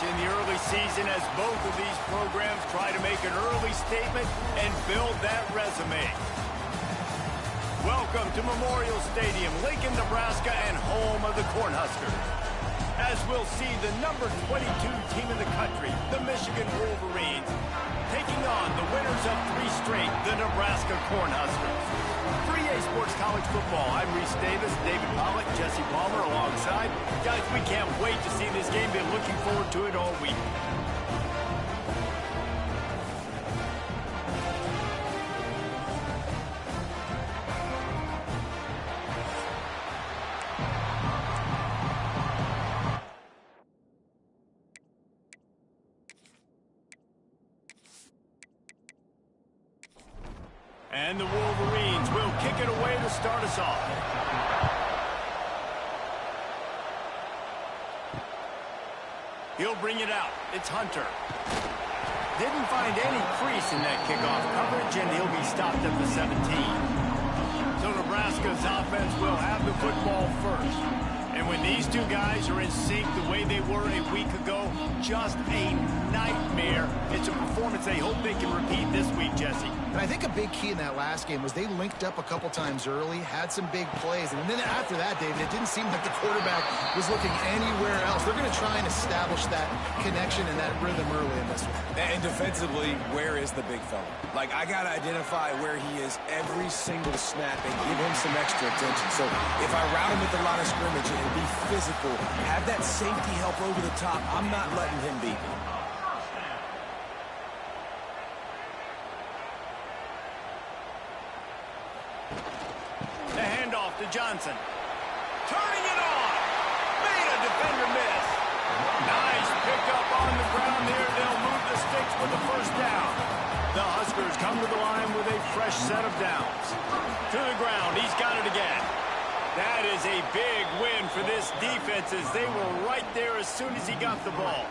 in the early season as both of these programs try to make an early statement and build that resume. Welcome to Memorial Stadium, Lincoln, Nebraska, and home of the Cornhuskers. As we'll see the number 22 team in the country, the Michigan Wolverines, taking on the winners of 3 straight, the Nebraska Cornhuskers. For EA Sports College Football, I'm Reese Davis, David Pollock, Jesse Palmer alongside. Guys, we can't wait to see this game. Been looking forward to it all week. And the Wolverines will kick it away to start us off. He'll bring it out. It's Hunter. Didn't find any crease in that kickoff coverage, and he'll be stopped at the 17. So Nebraska's offense will have the football first. And when these two guys are in sync the way they were a week ago, just a nightmare. It's a performance they hope they can repeat this week, Jesse. And I think a big key in that last game was they linked up a couple times early, had some big plays, and then after that, David, it didn't seem like the quarterback was looking anywhere else. They're going to try and establish that connection and that rhythm early in this one. And defensively, where is the big fella? Like, I got to identify where he is every single snap and give him some extra attention. So if I route him at the line of scrimmage and be physical, have that safety help over the top, I'm not letting him beat me. To Johnson. Turning it on. Made a defender miss. Nice pickup on the ground there. They'll move the sticks with the first down. The Huskers come to the line with a fresh set of downs. To the ground. He's got it again. That is a big win for this defense as they were right there as soon as he got the ball.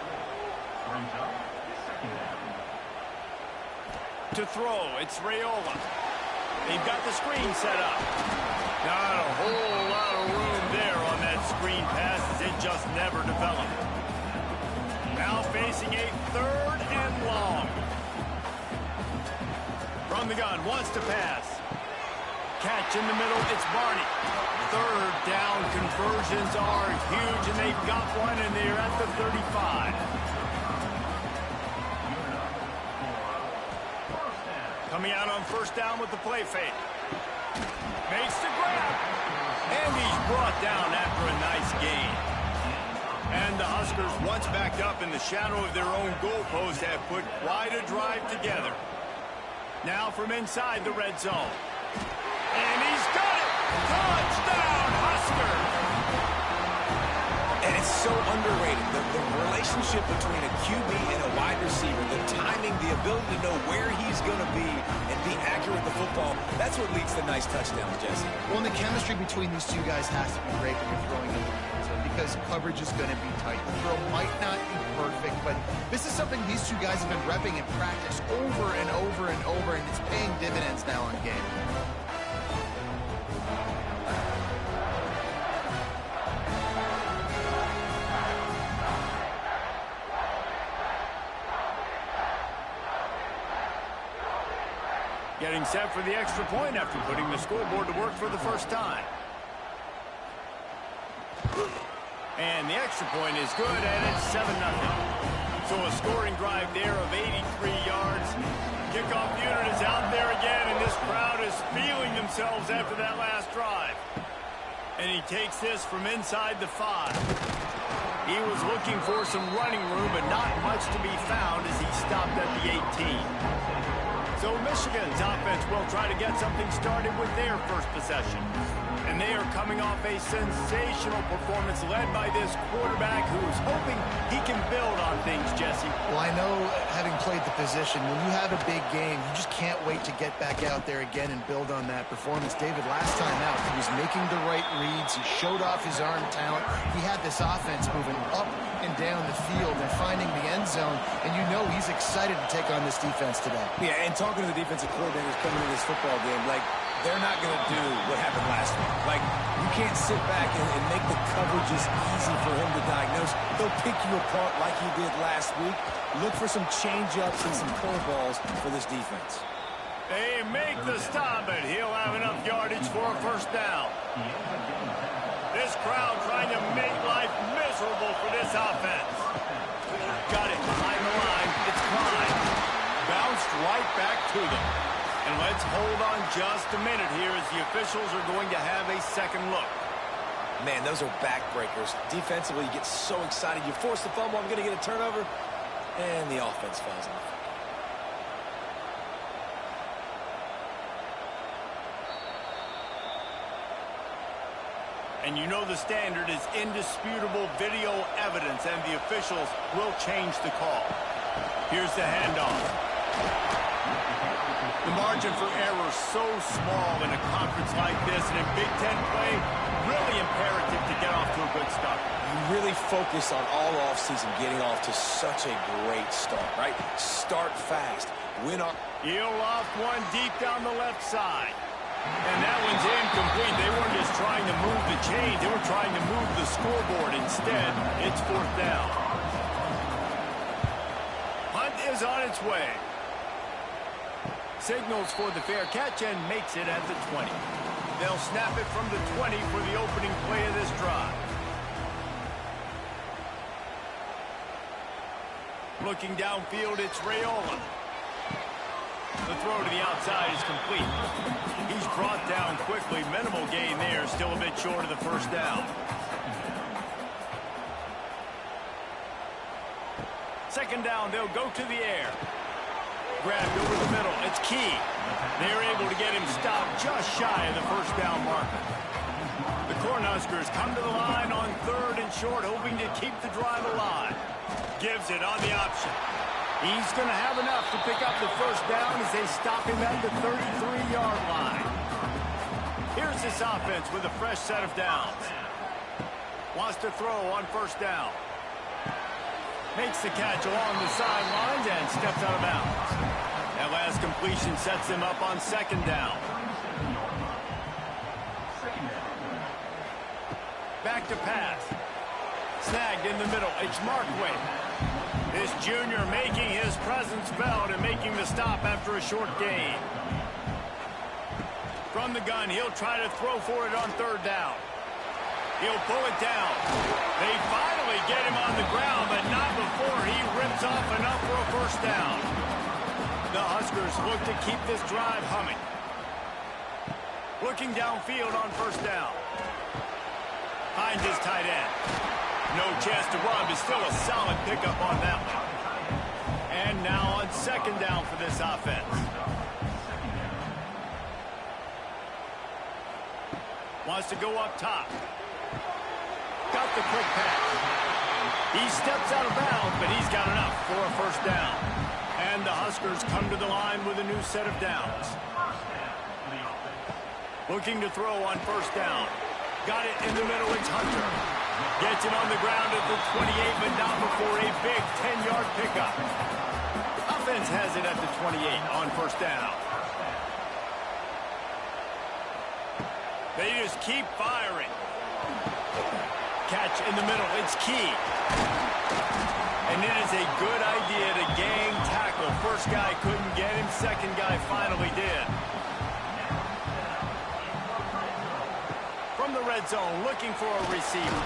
To throw. It's Raiola. They've got the screen set up. Not a whole lot of room there on that screen pass as it just never developed. Now facing a 3rd and long. From the gun, wants to pass. Catch in the middle, it's Barney. 3rd down conversions are huge, and they've got one, and they're at the 35. Coming out on 1st down with the play fake. Makes the grab. And he's brought down after a nice gain. And the Huskers, once backed up in the shadow of their own goalpost, have put quite a drive together. Now from inside the red zone. And he's got it! Touchdown, Huskers! And it's so underrated. The relationship between a QB and a wide receiver, the timing, the ability to know where he's going to be and be accurate with the football, that's what leads to nice touchdowns, Jesse. Well, and the chemistry between these two guys has to be great when you're throwing into the end zone because coverage is going to be tight. The throw might not be perfect, but this is something these two guys have been repping in practice over and over and over, and it's paying dividends now on game. Getting set for the extra point after putting the scoreboard to work for the first time. And the extra point is good, and it's 7-0. So a scoring drive there of 83 yards. Kickoff unit is out there again, and this crowd is feeling themselves after that last drive. And he takes this from inside the 5. He was looking for some running room, but not much to be found as he stopped at the 18. So Michigan's offense will try to get something started with their first possession. And they are coming off a sensational performance led by this quarterback who's hoping he can build on things, Jesse. Well, I know, having played the position, when you have a big game, you just can't wait to get back out there again and build on that performance. David, last time out, he was making the right reads. He showed off his arm talent. He had this offense moving up and down the field and finding the end zone. And you know he's excited to take on this defense today. Yeah, and talking to the defensive coordinators coming into this football game, like, they're not going to do what happened last week. Like, you can't sit back and make the coverages easy for him to diagnose. He'll pick you apart like he did last week. Look for some change-ups and some curveballs for this defense. They make the stop, and he'll have enough yardage for a first down. This crowd trying to make life miserable for this offense. Got it behind the line. It's Klein. Bounced right back to them. And let's hold on just a minute here as the officials are going to have a second look. Man, those are backbreakers. Defensively, you get so excited. You force the fumble, I'm going to get a turnover, and the offense falls off. And you know the standard is indisputable video evidence, and the officials will change the call. Here's the handoff. The margin for error is so small in a conference like this, and in Big Ten play, really imperative to get off to a good start. You really focus on all offseason getting off to such a great start, right? Start fast. Win on. He'll loft one deep down the left side. And that one's incomplete. They weren't just trying to move the chain. They were trying to move the scoreboard instead. It's fourth down. Hunt is on its way. Signals for the fair catch and makes it at the 20. They'll snap it from the 20 for the opening play of this drive. Looking downfield, it's Raiola. The throw to the outside is complete. He's brought down quickly. Minimal gain there. Still a bit short of the first down. Second down, they'll go to the air. Grabbed over the middle. It's Key. They're able to get him stopped just shy of the first down marker. The Cornhuskers come to the line on third and short, hoping to keep the drive alive. Gives it on the option. He's going to have enough to pick up the first down as they stop him at the 33-yard line. Here's this offense with a fresh set of downs. Wants to throw on first down. Makes the catch along the sidelines and steps out of bounds. That last completion sets him up on second down. Back to pass. Snagged in the middle. It's Markway. This junior making his presence felt and making the stop after a short gain. From the gun, he'll try to throw for it on third down. He'll pull it down. They finally get him on the ground, but not before he rips off enough for a first down. The Huskers look to keep this drive humming. Looking downfield on first down. Finds his tight end. No chance to run, but still a solid pickup on that one. And now on second down for this offense. Wants to go up top. Got the quick pass. He steps out of bounds, but he's got enough for a first down. And the Huskers come to the line with a new set of downs. Looking to throw on first down. Got it in the middle, it's Hunter. Gets it on the ground at the 28, but not before a big 10-yard pickup. Offense has it at the 28 on first down. They just keep firing. Catch in the middle, it's Key. And it is a good idea to gang tackle. First guy couldn't get him, second guy finally did. From the red zone, looking for a receiver.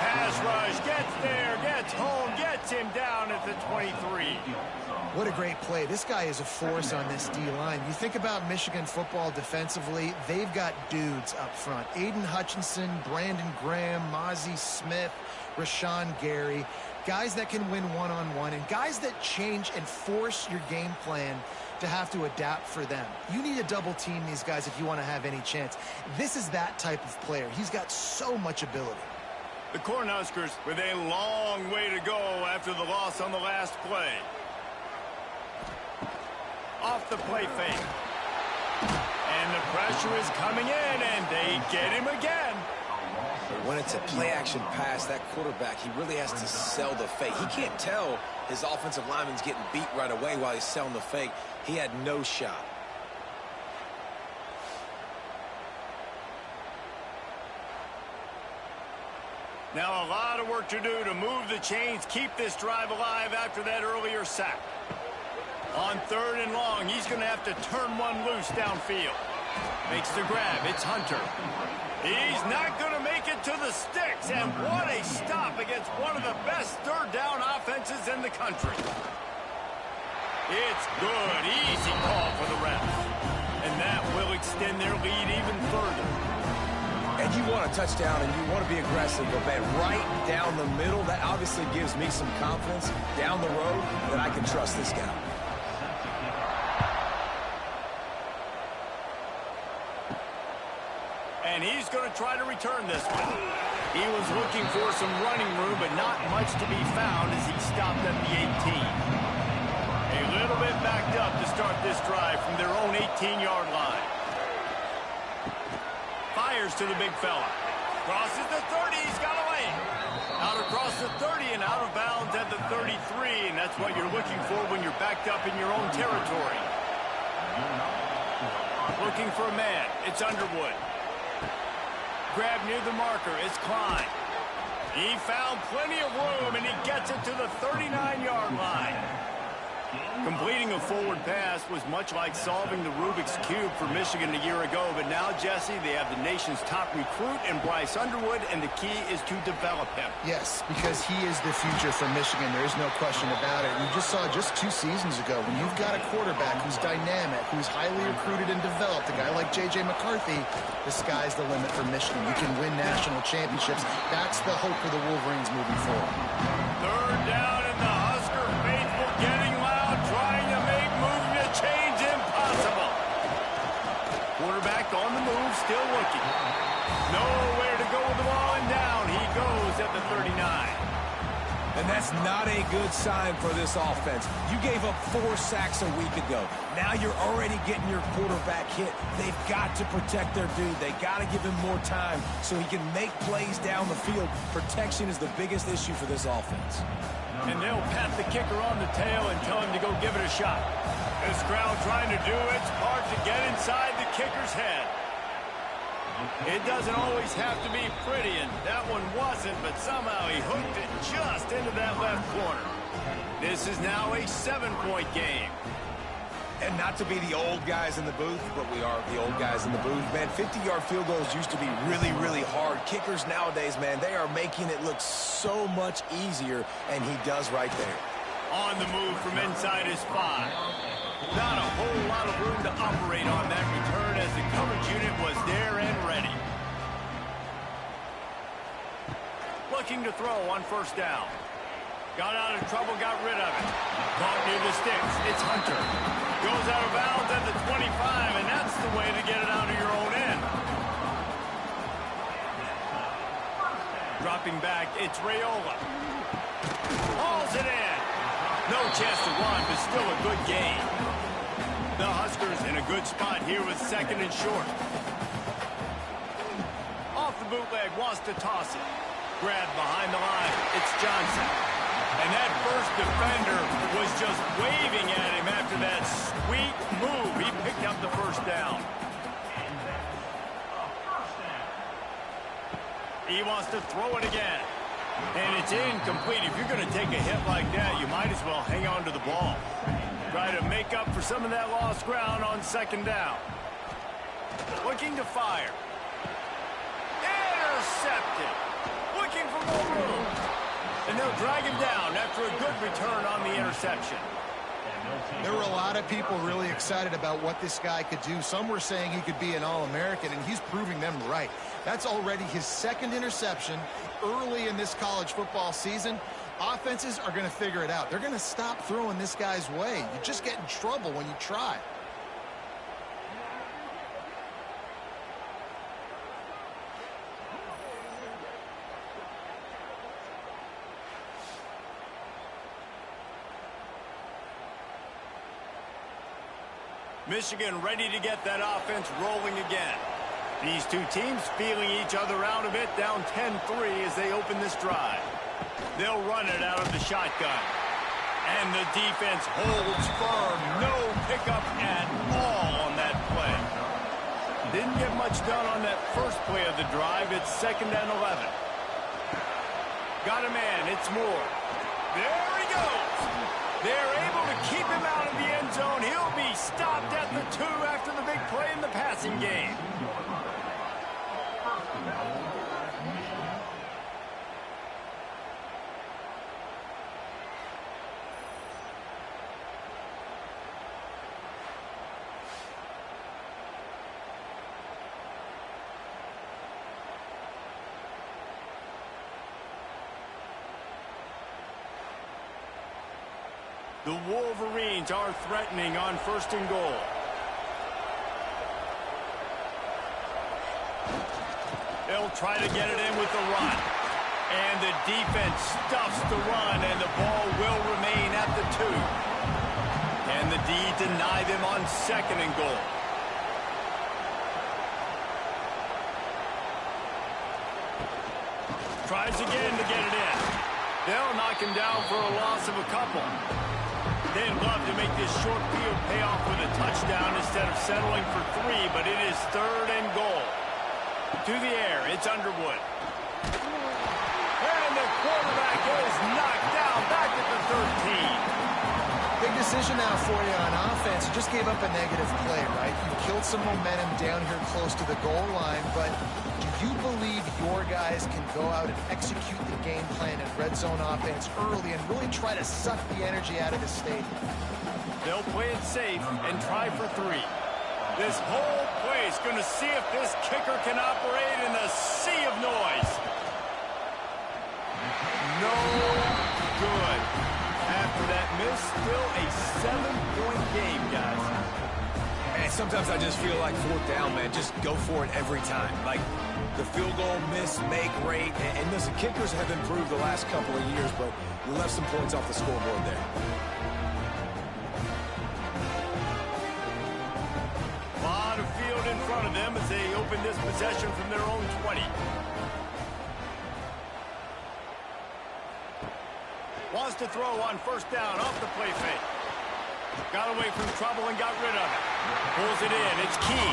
Pass rush, gets there, gets home, gets him down at the 23. What a great play. This guy is a force on this D-line. You think about Michigan football defensively, they've got dudes up front. Aiden Hutchinson, Brandon Graham, Mozzie Smith, Rashawn Gary. Guys that can win one-on-one and guys that change and force your game plan to have to adapt for them. You need to double team these guys if you want to have any chance. This is that type of player. He's got so much ability. The Cornhuskers with a long way to go after the loss on the last play. Off the play fake. And the pressure is coming in, and they get him again. When it's a play-action pass, that quarterback, he really has to sell the fake. He can't tell his offensive lineman's getting beat right away while he's selling the fake. He had no shot. Now a lot of work to do to move the chains, keep this drive alive after that earlier sack. On 3rd and long, he's going to have to turn one loose downfield. Makes the grab. It's Hunter. He's not going to make it to the sticks, and what a stop against one of the best third down offenses in the country. It's good. Easy call for the refs. And that will extend their lead even further. And you want a touchdown and you want to be aggressive, but man, right down the middle, that obviously gives me some confidence down the road that I can trust this guy. And he's going to try to return this one. He was looking for some running room, but not much to be found as he stopped at the 18. A little bit backed up to start this drive from their own 18-yard line. Fires to the big fella. Crosses the 30. He's got away. Out across the 30 and out of bounds at the 33. And that's what you're looking for when you're backed up in your own territory. Looking for a man. It's Underwood. Grab near the marker. It's Klein. He found plenty of room, and he gets it to the 39-yard line. Completing a forward pass was much like solving the Rubik's Cube for Michigan a year ago, but now, Jesse, they have the nation's top recruit in Bryce Underwood, and the key is to develop him. Yes, because he is the future for Michigan. There is no question about it. You just saw just 2 seasons ago, when you've got a quarterback who's dynamic, who's highly recruited and developed, a guy like J.J. McCarthy, the sky's the limit for Michigan. You can win national championships. That's the hope for the Wolverines moving forward. 3rd down, and the Husker faithful getting loud, trying to make moving the chains impossible. Quarterback on the move, still looking. Nowhere to go with the ball, and down he goes at the 39. And that's not a good sign for this offense. You gave up 4 sacks a week ago. Now you're already getting your quarterback hit. They've got to protect their dude. They got to give him more time so he can make plays down the field. Protection is the biggest issue for this offense. And they'll pat the kicker on the tail and tell him to go give it a shot. This crowd trying to do its part to get inside the kicker's head. It doesn't always have to be pretty, and that one wasn't, but somehow he hooked it just into that left corner. This is now a 7-point game. And not to be the old guys in the booth, but we are the old guys in the booth. Man, 50-yard field goals used to be really, really hard. Kickers nowadays, man, they are making it look so much easier, and he does right there. On the move from inside his 5. Not a whole lot of room to operate on that return as the coverage unit was there and ready. Looking to throw on 1st down. Got out of trouble, got rid of it. Caught near the sticks. It's Hunter. Goes out of bounds at the 25, and that's the way to get it out of your own end. Dropping back, it's Raiola. Hauls it in. No chance to run, but still a good gain. The Huskers in a good spot here with 2nd and short. Off the bootleg, wants to toss it. Grab behind the line. It's Johnson. And that first defender was just waving at him after that sweet move. He picked up the 1st down. He wants to throw it again. And it's incomplete. If you're going to take a hit like that, you might as well hang on to the ball. Try to make up for some of that lost ground on 2nd down. Looking to fire. Intercepted. Looking for more room. And they'll drag him down after a good return on the interception. There were a lot of people really excited about what this guy could do. Some were saying he could be an All-American, and he's proving them right. That's already his 2nd interception early in this college football season. Offenses are going to figure it out. They're going to stop throwing this guy's way. You just get in trouble when you try. Michigan ready to get that offense rolling again. These two teams feeling each other out a bit, down 10-3 as they open this drive. They'll run it out of the shotgun. And the defense holds firm. No pickup at all on that play. Didn't get much done on that first play of the drive. It's 2nd and 11. Got a man. It's Moore. There he goes. They're able to keep him out of the end zone. He'll be stopped at the 2 after the big play in the passing game. The Wolverines are threatening on 1st and goal. They'll try to get it in with the run. And the defense stuffs the run, and the ball will remain at the 2. And the D deny them on 2nd and goal. Tries again to get it in. They'll knock him down for a loss of a couple. They'd love to make this short field pay off with a touchdown instead of settling for 3, but it is 3rd and goal. To the air, it's Underwood. And the quarterback is knocked down back at the 13. Big decision now for you on offense. You just gave up a negative play, right? You killed some momentum down here close to the goal line, but do you believe your guys can go out and execute the game plan in red zone offense early and really try to suck the energy out of the stadium? They'll play it safe and try for 3. This whole play is going to see if this kicker can operate in the sea of noise. No good. After that miss, still a 7-point game, guys. Man, sometimes I just feel like 4th down, man. Just go for it every time. Like, the field goal miss, make rate. And listen, kickers have improved the last couple of years, but you left some points off the scoreboard there. A lot of field in front of them as they open this possession from their own 20. Wants to throw on 1st down off the play fake. Got away from trouble and got rid of it. Pulls it in. It's Key.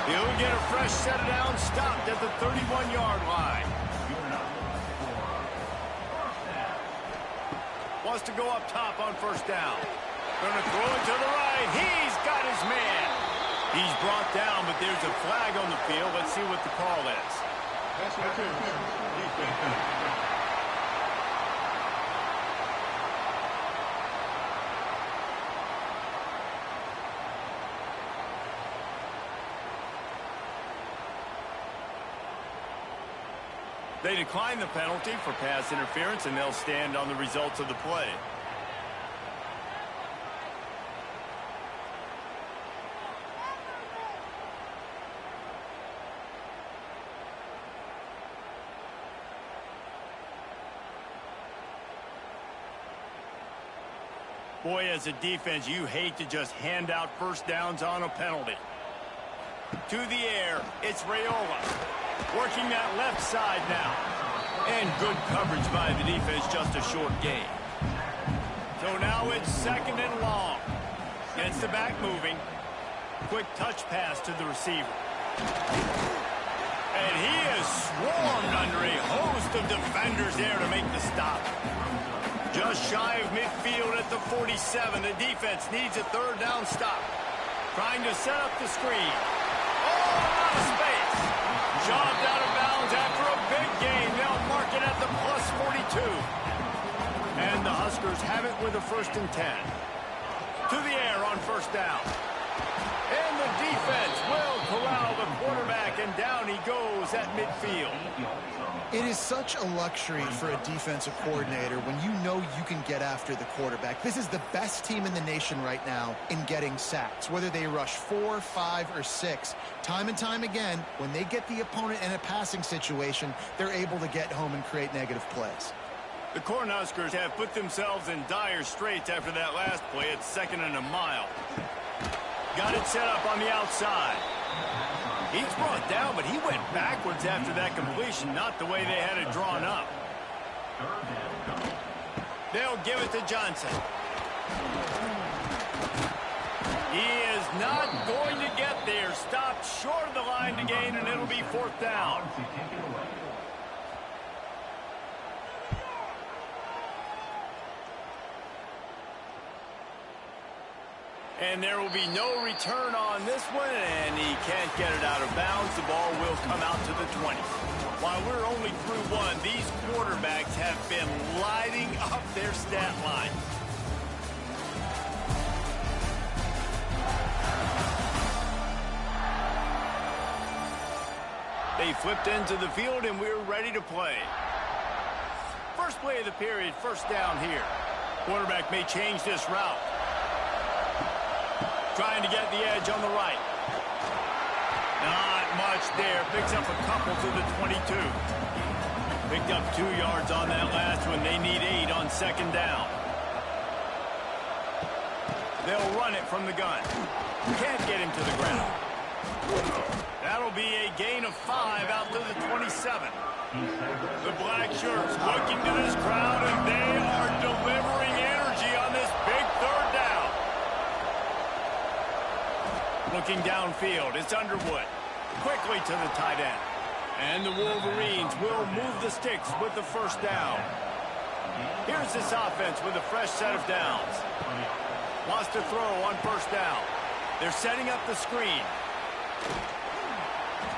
He'll get a fresh set it down, stopped at the 31-yard line. Wants to go up top on 1st down. Going to throw it to the right. He's got his man. He's brought down, but there's a flag on the field. Let's see what the call is. They decline the penalty for pass interference, and they'll stand on the results of the play. Boy, as a defense, you hate to just hand out 1st downs on a penalty. To the air, it's Raiola. Working that left side now. And good coverage by the defense, just a short gain. So now it's 2nd and long. Gets the back moving. Quick touch pass to the receiver. And he is swarmed under a host of defenders there to make the stop. Just shy of midfield at the 47. The defense needs a 3rd down stop. Trying to set up the screen. Oh, a lot of space. Shoved out of bounds after a big gain. They'll mark it at the +42. And the Huskers have it with a 1st and 10. To the air on 1st down. And the defense will corral the quarterback, and down he goes at midfield. It is such a luxury for a defensive coordinator when you know you can get after the quarterback. This is the best team in the nation right now in getting sacks, whether they rush 4, 5, or 6. Time and time again, when they get the opponent in a passing situation, they're able to get home and create negative plays. The Cornhuskers have put themselves in dire straits after that last play. It's 2nd and a mile. Got it set up on the outside. He's brought down, but he went backwards after that completion, not the way they had it drawn up. They'll give it to Johnson. He is not going to get there. Stopped short of the line to gain, and it'll be 4th down. And there will be no return on this one, and he can't get it out of bounds. The ball will come out to the 20. While we're only through one, these quarterbacks have been lighting up their stat line. They flipped into the field, and we're ready to play. First play of the period, first down here. Quarterback may change this route. Trying to get the edge on the right. Not much there. Picks up a couple to the 22. Picked up 2 yards on that last one. They need 8 on second down. They'll run it from the gun. Can't get him to the ground. That'll be a gain of 5 out to the 27. The black shirts looking to this crowd, and they are delivering energy on this big third down. Looking downfield, it's Underwood. Quickly to the tight end. And the Wolverines will move the sticks with the first down. Here's this offense with a fresh set of downs. Wants to throw on first down. They're setting up the screen.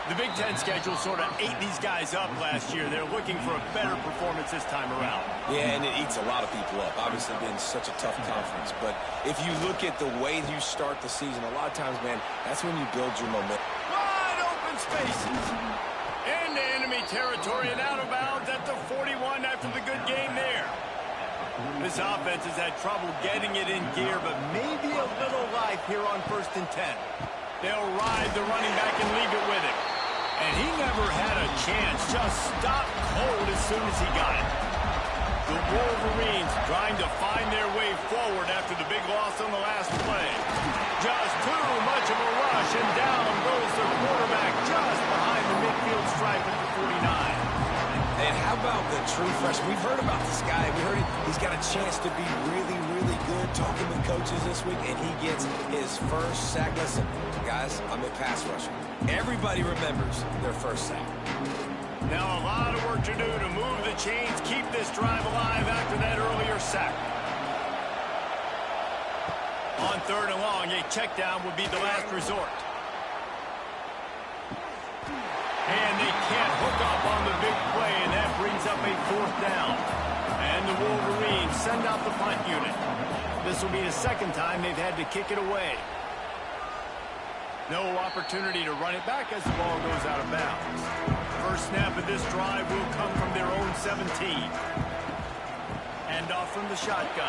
The Big Ten schedule sort of ate these guys up last year. They're looking for a better performance this time around. Yeah, and it eats a lot of people up. Obviously, been such a tough conference. But if you look at the way you start the season, a lot of times, man, that's when you build your momentum. Wide open spaces. Into enemy territory and out of bounds at the 41 after the good game there. This offense has had trouble getting it in gear, but maybe a little life here on 1st and 10. They'll ride the running back and leave it with him. And he never had a chance. Just stopped cold as soon as he got it. The Wolverines trying to find their way forward after the big loss on the last play. Just too much of a rush, and down goes the quarterback just behind the midfield stripe at the 49. And how about the true freshman? We've heard about this guy. We heard he's got a chance to be really, really good. Talking with coaches this week, and he gets his first sack. Listen, guys, I'm a pass rusher. Everybody remembers their first sack. Now a lot of work to do to move the chains, keep this drive alive after that earlier sack. On 3rd and long, a check down would be the last resort. And they can't hook up on the big play, and that brings up a 4th down. And the Wolverines send out the punt unit. This will be the second time they've had to kick it away. No opportunity to run it back as the ball goes out of bounds. First snap of this drive will come from their own 17. And off from the shotgun.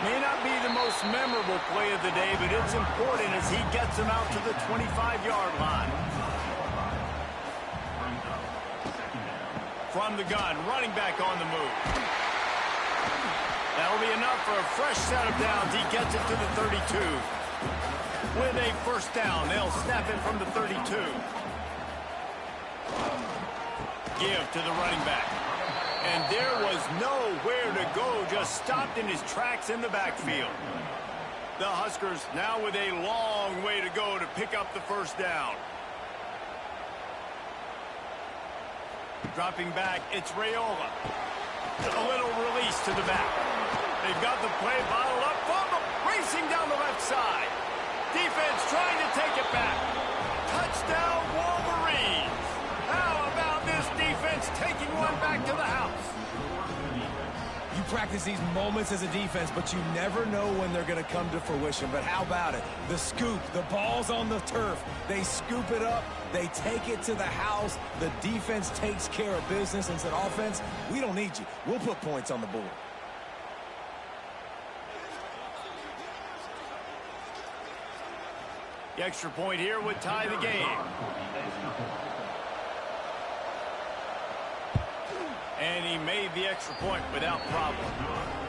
May not be the most memorable play of the day, but it's important as he gets them out to the 25-yard line. From the gun, running back on the move. That'll be enough for a fresh set of downs. He gets it to the 32. With a first down, they'll snap it from the 32. Give to the running back. And there was nowhere to go, just stopped in his tracks in the backfield. The Huskers now with a long way to go to pick up the first down. Dropping back, it's Raiola. A little release to the back. They've got the play bottled up. Fumble, racing down the left side. Defense trying to take it back. Touchdown, Wolverines. How about this defense taking one back to the house? You practice these moments as a defense, but you never know when they're going to come to fruition. But how about it? The scoop, the ball's on the turf. They scoop it up. They take it to the house. The defense takes care of business and said, offense, we don't need you. We'll put points on the board. The extra point here would tie the game. And he made the extra point without problem.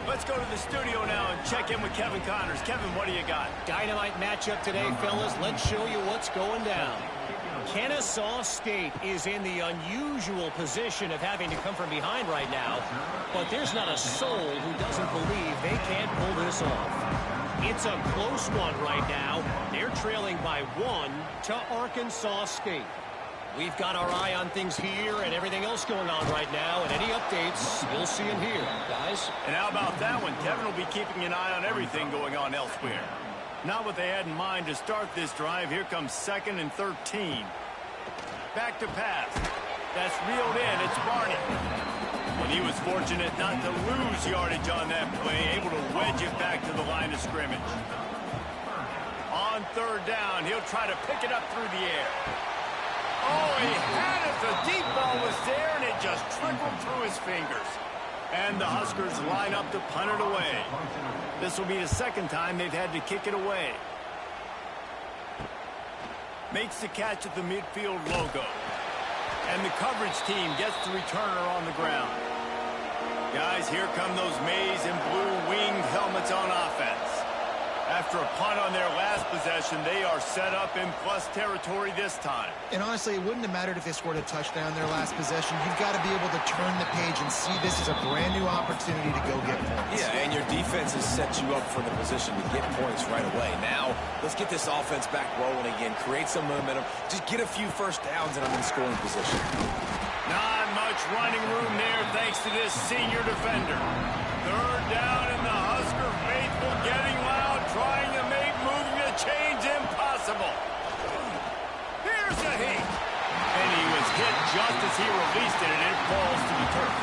Let's go to the studio now and check in with Kevin Connors. Kevin, what do you got? Dynamite matchup today, fellas. Let's show you what's going down. Kennesaw State is in the unusual position of having to come from behind right now, but there's not a soul who doesn't believe they can't pull this off. It's a close one right now. They're trailing by 1 to Arkansas State. We've got our eye on things here and everything else going on right now, and any updates, you'll see them here, guys. And how about that one? Kevin will be keeping an eye on everything going on elsewhere. Not what they had in mind to start this drive. Here comes 2nd and 13. Back to pass. That's reeled in. It's Barney. And he was fortunate not to lose yardage on that play, able to wedge it back to the line of scrimmage. On 3rd down, he'll try to pick it up through the air. Oh, he had it. The deep ball was there, and it just trickled through his fingers. And the Huskers line up to punt it away. This will be the 2nd time they've had to kick it away. Makes the catch at the midfield logo. And the coverage team gets the returner on the ground. Guys, here come those maize and blue winged helmets on offense. After a punt on their last possession, they are set up in plus territory this time. And honestly, it wouldn't have mattered if they scored a touchdown their last possession. You've got to be able to turn the page and see this as a brand new opportunity to go get points. Yeah, and your defense has set you up for the position to get points right away. Now, let's get this offense back rolling again, create some momentum, just get a few first downs, and I'm in scoring position. Not much running room there thanks to this senior defender. 3rd down, and the Husker faithful getting loud, trying to make moving the chains impossible. Here's a heat. And he was hit just as he released it, and it falls to the turf.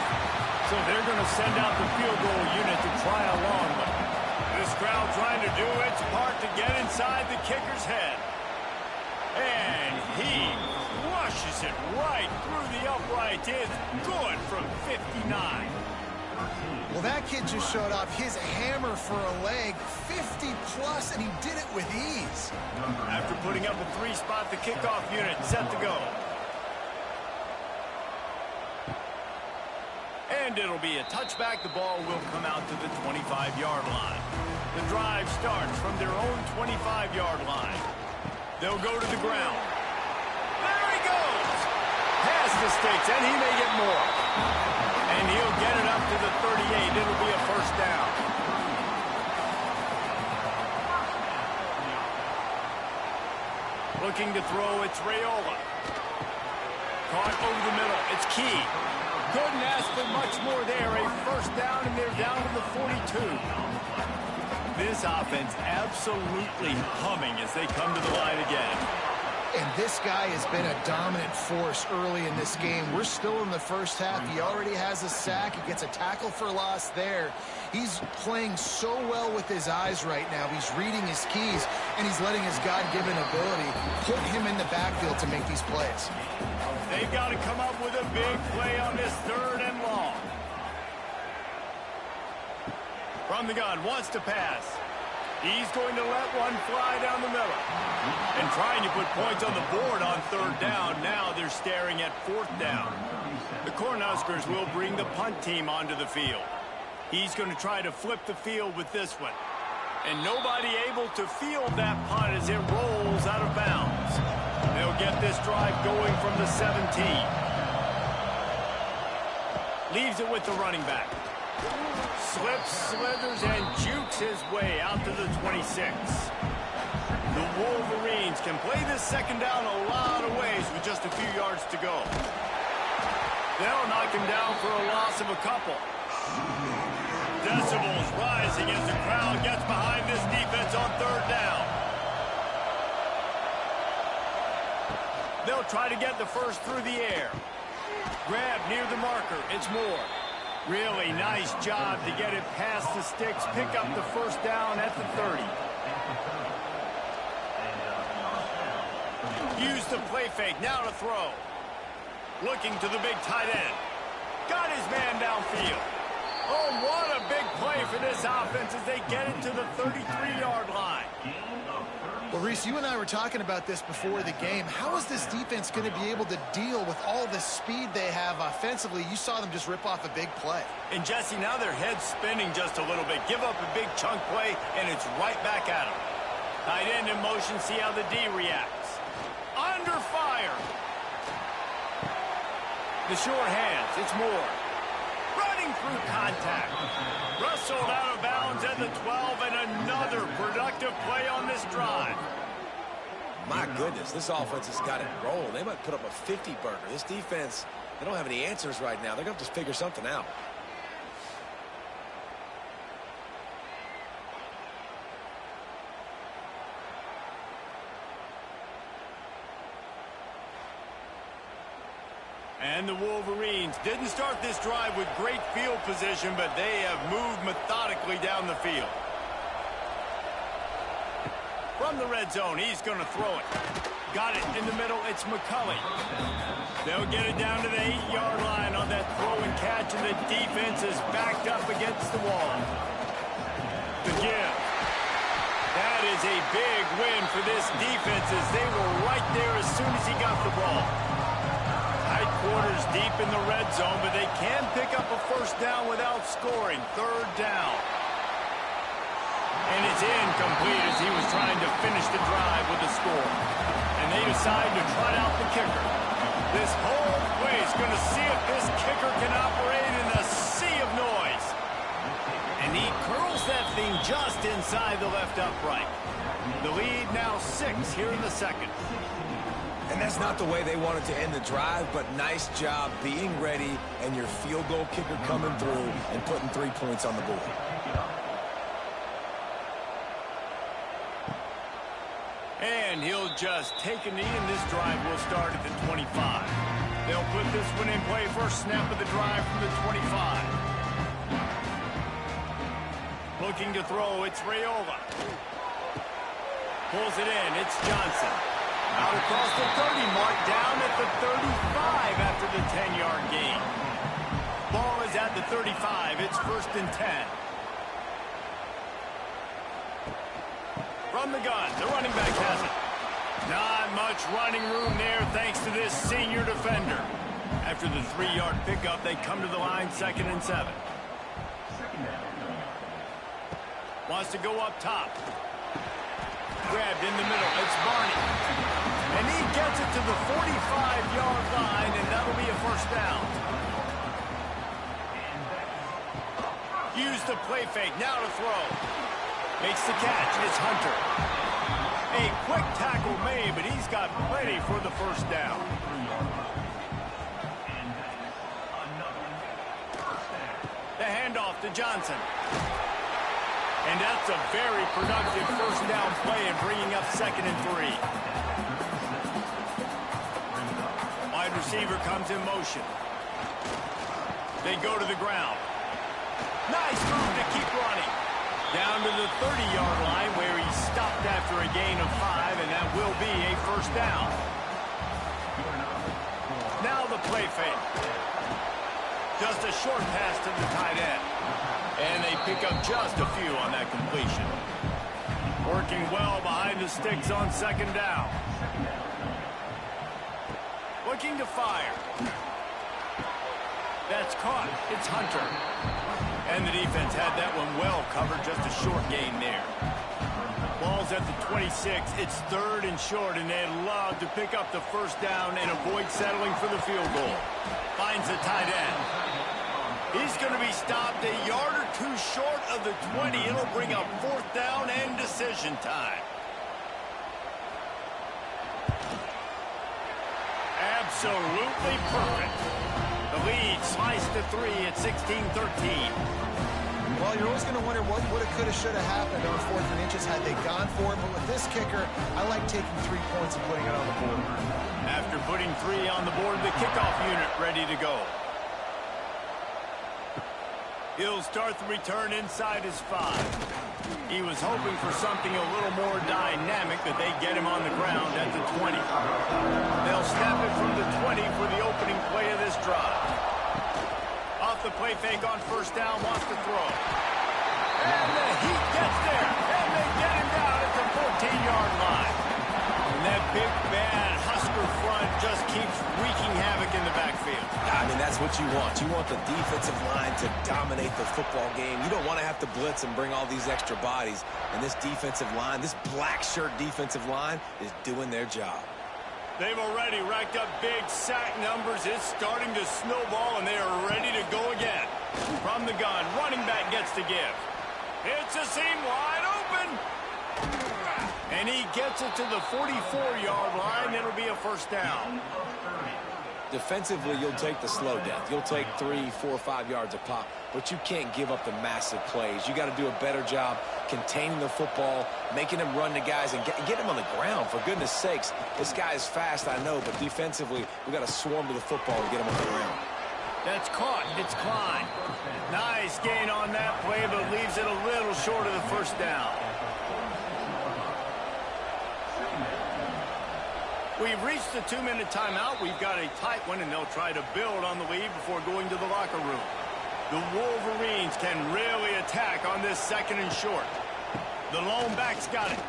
So they're going to send out the field goal unit to try a long one. This crowd trying to do its part to get inside the kicker's head. And he rushes it right through the uprights. It's good from 59. Well, that kid just showed off his hammer for a leg, 50-plus, and he did it with ease. After putting up a 3-spot, the kickoff unit set to go. And it'll be a touchback. The ball will come out to the 25-yard line. The drive starts from their own 25-yard line. They'll go to the ground. There he goes! Past the sticks, and he may get more. And he'll get it up to the 38. It'll be a first down. Looking to throw, it's Raiola. Caught over the middle. It's Key. Couldn't ask for much more there. A first down, and they're down to the 42. This offense absolutely humming as they come to the line again. And this guy has been a dominant force early in this game. We're still in the first half. He already has a sack. He gets a tackle for loss there. He's playing so well with his eyes right now. He's reading his keys, and he's letting his God-given ability put him in the backfield to make these plays. They've got to come up with a big play on this 3rd and long. From the gun, wants to pass. He's going to let one fly down the middle. And trying to put points on the board on 3rd down. Now they're staring at 4th down. The Cornhuskers will bring the punt team onto the field. He's going to try to flip the field with this one. And nobody able to field that punt as it rolls out of bounds. They'll get this drive going from the 17. Leaves it with the running back. Slips, slithers, and jukes his way out to the 26. The Wolverines can play this 2nd down a lot of ways with just a few yards to go. They'll knock him down for a loss of a couple. Decibels rising as the crowd gets behind this defense on 3rd down. They'll try to get the first through the air. Grab near the marker. It's Moore. Really nice job to get it past the sticks, pick up the first down at the 30. Use the play fake, now to throw. Looking to the big tight end. Got his man downfield. Oh, what a big play for this offense as they get it to the 33-yard line. Well, Reese, you and I were talking about this before the game. How is this defense going to be able to deal with all the speed they have offensively? You saw them just rip off a big play. And, Jesse, now their head's spinning just a little bit. Give up a big chunk play, and it's right back at them. Tight end in motion, see how the D reacts. Under fire. The short hands, it's Moore. Running through contact. Rustled out of bounds at the 12, and another productive play on this drive. My goodness, this offense has got it rolling. They might put up a 50-burger. This defense, they don't have any answers right now. They're going to have to figure something out. And the Wolverines didn't start this drive with great field position, but they have moved methodically down the field. From the red zone, he's going to throw it. Got it in the middle. It's McCulley. They'll get it down to the 8-yard line on that throw and catch, and the defense is backed up against the wall. The give. That is a big win for this defense as they were right there as soon as he got the ball. Tight quarters deep in the red zone, but they can pick up a first down without scoring. Third down. And it's incomplete as he was trying to finish the drive with a score. And they decide to trot out the kicker. This whole place is going to see if this kicker can operate in a sea of noise. And he curls that thing just inside the left upright. The lead now 6 here in the second. And that's not the way they wanted to end the drive, but nice job being ready and your field goal kicker coming through and putting 3 points on the board. And he'll just take a knee, and this drive will start at the 25. They'll put this one in play. First snap of the drive from the 25. Looking to throw, it's Raiola. Pulls it in, it's Johnson. Out across the 30 mark, down at the 35 after the 10-yard gain. Ball is at the 35, it's 1st and 10. From the gun, the running back has it. Not much running room there thanks to this senior defender. After the 3-yard pickup, they come to the line 2nd and 7. Wants to go up top. Grabbed in the middle, it's Barney. And he gets it to the 45-yard line, and that'll be a first down. Use the play fake, now to throw. Makes the catch, it's Hunter. A quick tackle made, but he's got plenty for the first down. The handoff to Johnson. And that's a very productive first down play and bringing up 2nd and 3. Wide receiver comes in motion. They go to the ground. Nice move to keep running. Down to the 30-yard line where he stopped after a gain of 5, and that will be a first down. Now the play fake. Just a short pass to the tight end. And they pick up just a few on that completion. Working well behind the sticks on 2nd down. Looking to fire. That's caught. It's Hunter. And the defense had that one well covered, just a short gain there. Ball's at the 26. It's 3rd and short, and they'd love to pick up the first down and avoid settling for the field goal. Finds the tight end. He's going to be stopped a yard or 2 short of the 20. It'll bring up 4th down and decision time. Absolutely perfect. The lead sliced to 3 at 16-13. Well, you're always going to wonder what would have, could have, should have happened on 4th and inches had they gone for it. But with this kicker, I like taking 3 points and putting it on the board. After putting 3 on the board, the kickoff unit ready to go. He'll start the return inside his 5. He was hoping for something a little more dynamic, that they get him on the ground at the 20. They'll snap it from the 20 for the opening play of this drive. Off the play fake on first down, wants to throw. And the heat gets there, and they get him down at the 14-yard line. And that big, bad Husker front just keeps wreaking havoc in the backfield. I mean, that's what you want. You want the defensive line to dominate the football game. You don't want to have to blitz and bring all these extra bodies. And this defensive line, this black shirt defensive line, is doing their job. They've already racked up big sack numbers. It's starting to snowball, and they are ready to go again. From the gun, running back gets to give. It's a seam wide open. And he gets it to the 44-yard line. It'll be a first down. Defensively, you'll take the slow death. You'll take 3, 4, 5 yards a pop, but you can't give up the massive plays. You got to do a better job containing the football, making them run to guys, and get them on the ground. For goodness sakes, this guy is fast, I know, but defensively, we got to swarm to the football and get him on the ground. That's caught. It's Klein. Nice gain on that play, but leaves it a little short of the first down. We've reached the 2-minute timeout. We've got a tight one, and they'll try to build on the lead before going to the locker room. The Wolverines can really attack on this 2nd and short. The lone back's got it.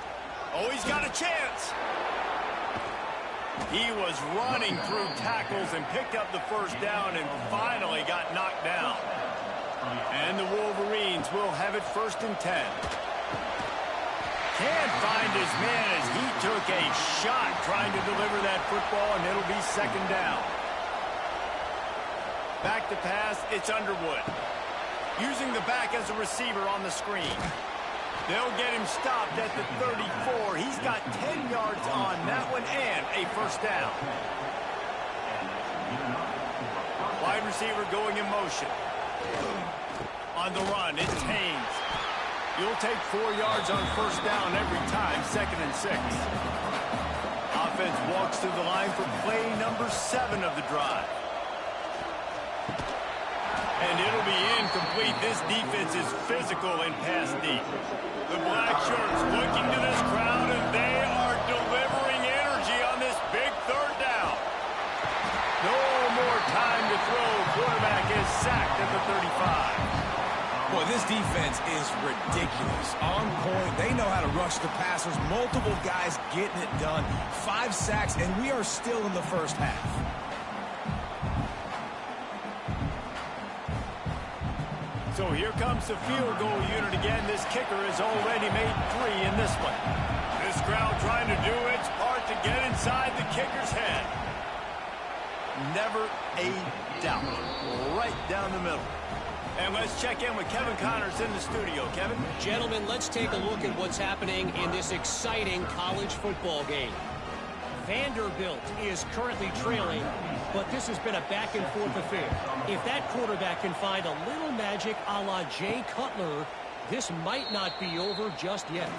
Oh, he's got a chance. He was running through tackles and picked up the first down and finally got knocked down. And the Wolverines will have it 1st and 10. Can't find his man as he took a shot trying to deliver that football, and it'll be 2nd down. Back to pass, it's Underwood. Using the back as a receiver on the screen. They'll get him stopped at the 34. He's got 10 yards on that one and a 1st down. Wide receiver going in motion. On the run, it's Haynes. You'll take 4 yards on 1st down every time, 2nd and 6. Offense walks to the line for play number 7 of the drive. And it'll be incomplete. This defense is physical and pass deep. The black shirts looking to this crowd, and they are delivering energy on this big 3rd down. No more time to throw. Quarterback is sacked at the 35. Boy, this defense is ridiculous. On point. They know how to rush the passers. Multiple guys getting it done. 5 sacks, and we are still in the first half. So here comes the field goal unit again. This kicker has already made 3 in this one. This crowd trying to do its part to get inside the kicker's head. Never a doubt. Right down the middle. And let's check in with Kevin Connors in the studio. Kevin? Gentlemen, let's take a look at what's happening in this exciting college football game. Vanderbilt is currently trailing, but this has been a back-and-forth affair. If that quarterback can find a little magic a la Jay Cutler, this might not be over just yet.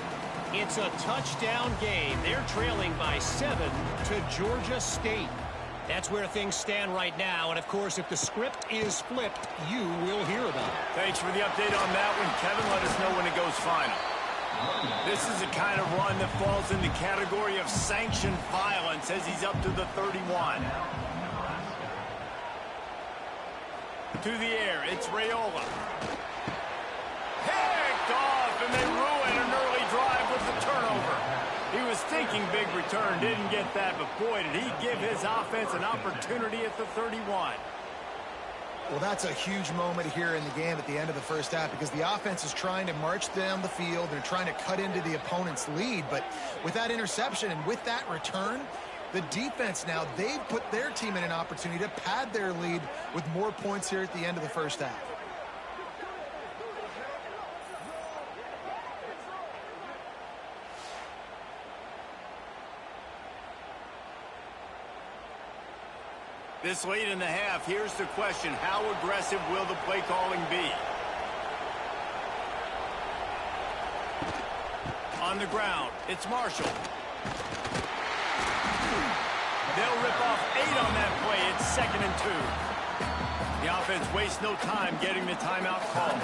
It's a touchdown game. They're trailing by 7 to Georgia State. That's where things stand right now, and of course, if the script is flipped, you will hear about it. Thanks for the update on that one, Kevin. Let us know when it goes final. This is a kind of run that falls in the category of sanctioned violence as he's up to the 31. To the air, it's Raiola. Picked off, and they ruin an early drive with the turnover. He was thinking big return, didn't get that, but boy, did he give his offense an opportunity at the 31. Well, that's a huge moment here in the game at the end of the first half because the offense is trying to march down the field. They're trying to cut into the opponent's lead, but with that interception and with that return, the defense now, they've put their team in an opportunity to pad their lead with more points here at the end of the first half. This late in the half, here's the question. How aggressive will the play calling be? On the ground, it's Marshall. They'll rip off 8 on that play. It's 2nd and 2. The offense wastes no time getting the timeout called.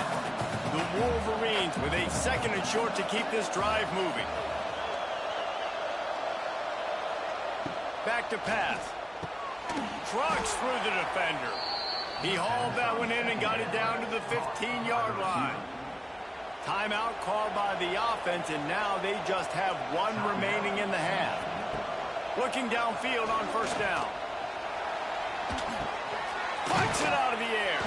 The Wolverines with a 2nd and short to keep this drive moving. Back to pass. Trucks through the defender. He hauled that one in and got it down to the 15-yard line. Timeout called by the offense, and now they just have 1 remaining in the half. Looking downfield on 1st down. Pucks it out of the air.